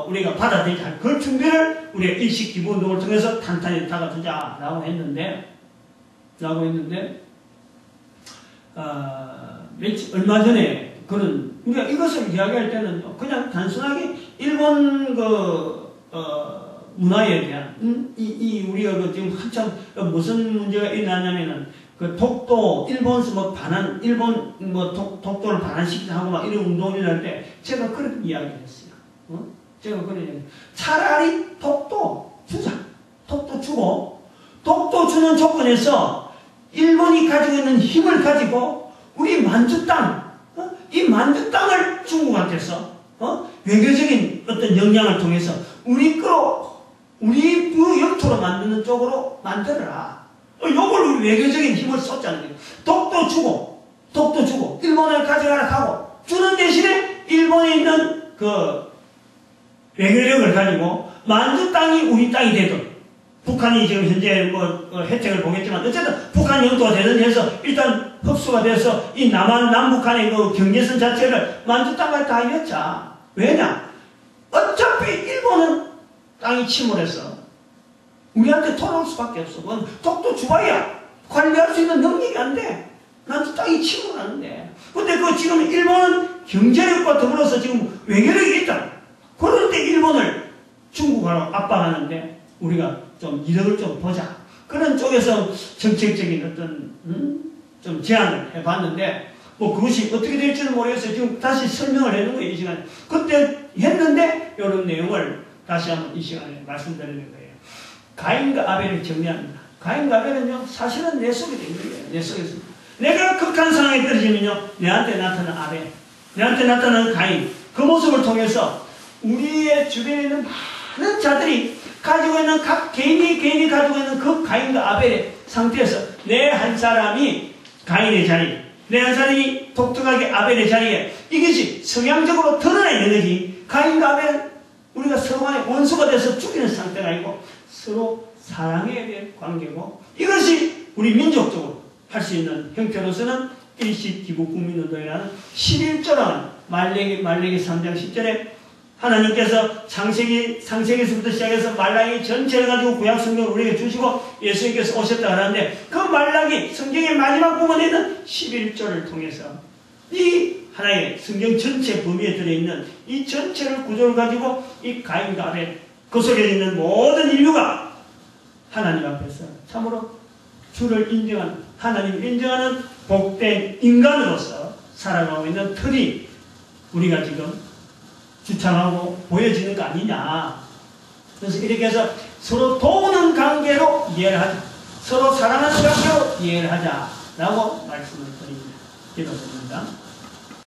우리가 받아들이자. 그 준비를 우리가 일식 기본운동을 통해서 탄탄히 다가두자라고 했는데 얼마 전에 우리가 이것을 이야기할 때는 그냥 단순하게 일본 문화에 대한 우리가 지금 한참 무슨 문제가 일어나냐면은 독도 일본서 독도를 반환시키자 하고 막 이런 운동을 할 때 제가 그런 이야기를 했어요. 제가 그런 이야기. 차라리 독도 주자. 독도 주고, 독도 주는 조건에서 일본이 가지고 있는 힘을 가지고 우리 만주 땅, 이 만주 땅을 중국한테서 외교적인 어떤 역량을 통해서 우리 영토로 만드는 쪽으로 만들어라. 요걸 우리 외교적인 힘을 쏟자는 거예요. 독도 주고 일본을 가져가라 하고, 주는 대신에 일본에 있는 그 외교력을 가지고 만주 땅이 우리 땅이 되든, 북한이 지금 현재 혜택을 보겠지만 어쨌든 북한 영토가 되든지 해서 일단 흡수가 돼서 이 남북한의 그 경계선 자체를 만주 땅까지 다 이었자. 왜냐? 어차피 일본은 땅이 침몰해서 우리한테 돌아올 수밖에 없어. 그건 독도 주봐야 관리할 수 있는 능력이 안 돼. 만주 땅이 침몰하는데. 근데 지금 일본은 경제력과 더불어서 지금 외교력이 있다. 그런데 일본을 중국하러 압박하는데 우리가 좀 이력을 좀 보자. 그런 쪽에서 정책적인 어떤 좀 제안을 해봤는데, 그것이 어떻게 될지는 모르겠어요. 지금 다시 설명을 해놓은 거예요, 이 시간에. 그때 했는데 이런 내용을 다시 한번 이 시간에 말씀드리는 거예요. 가인과 아벨을 정리합니다. 가인과 아벨은요, 사실은 내 속에 있는 거예요. 내 속에서. 내가 극한 상황에 떨어지면요, 내한테 나타난 아벨, 내한테 나타난 가인, 그 모습을 통해서 우리의 주변에 있는 많은 자들이 가지고 있는 각 개인이 가지고 있는 그 가인과 아벨의 상태에서 내 한 사람이 가인의 자리, 내 한 사람이 독특하게 아벨의 자리에, 이것이 성향적으로 드러나 있는 거지. 가인과 아벨은 우리가 서로 간에 원수가 돼서 죽이는 상태가 아니고 서로 사랑해야 될 관계고, 이것이 우리 민족적으로 할 수 있는 형태로서는 일식 기국 국민운동이라는 11조라는 말레기 3장 10절에 하나님께서 창세기에서부터 시작해서 말라기 전체를 가지고 구약 성경을 우리에게 주시고 예수님께서 오셨다 하는데, 그 말라기 성경의 마지막 부분에 있는 11조를 통해서 이 하나의 성경 전체 범위에 들어있는 이 전체를 구조를 가지고 이 가인과 아벨, 그 속에 있는 모든 인류가 하나님 앞에서 참으로 주를 인정하는, 하나님을 인정하는 복된 인간으로서 살아가고 있는 틀이 우리가 지금 주창하고 보여지는 거 아니냐. 그래서 이렇게 해서 서로 도우는 관계로 이해를 하자. 서로 사랑하는 관계로 이해를 하자라고 말씀을 드립니다. 기도드립니다.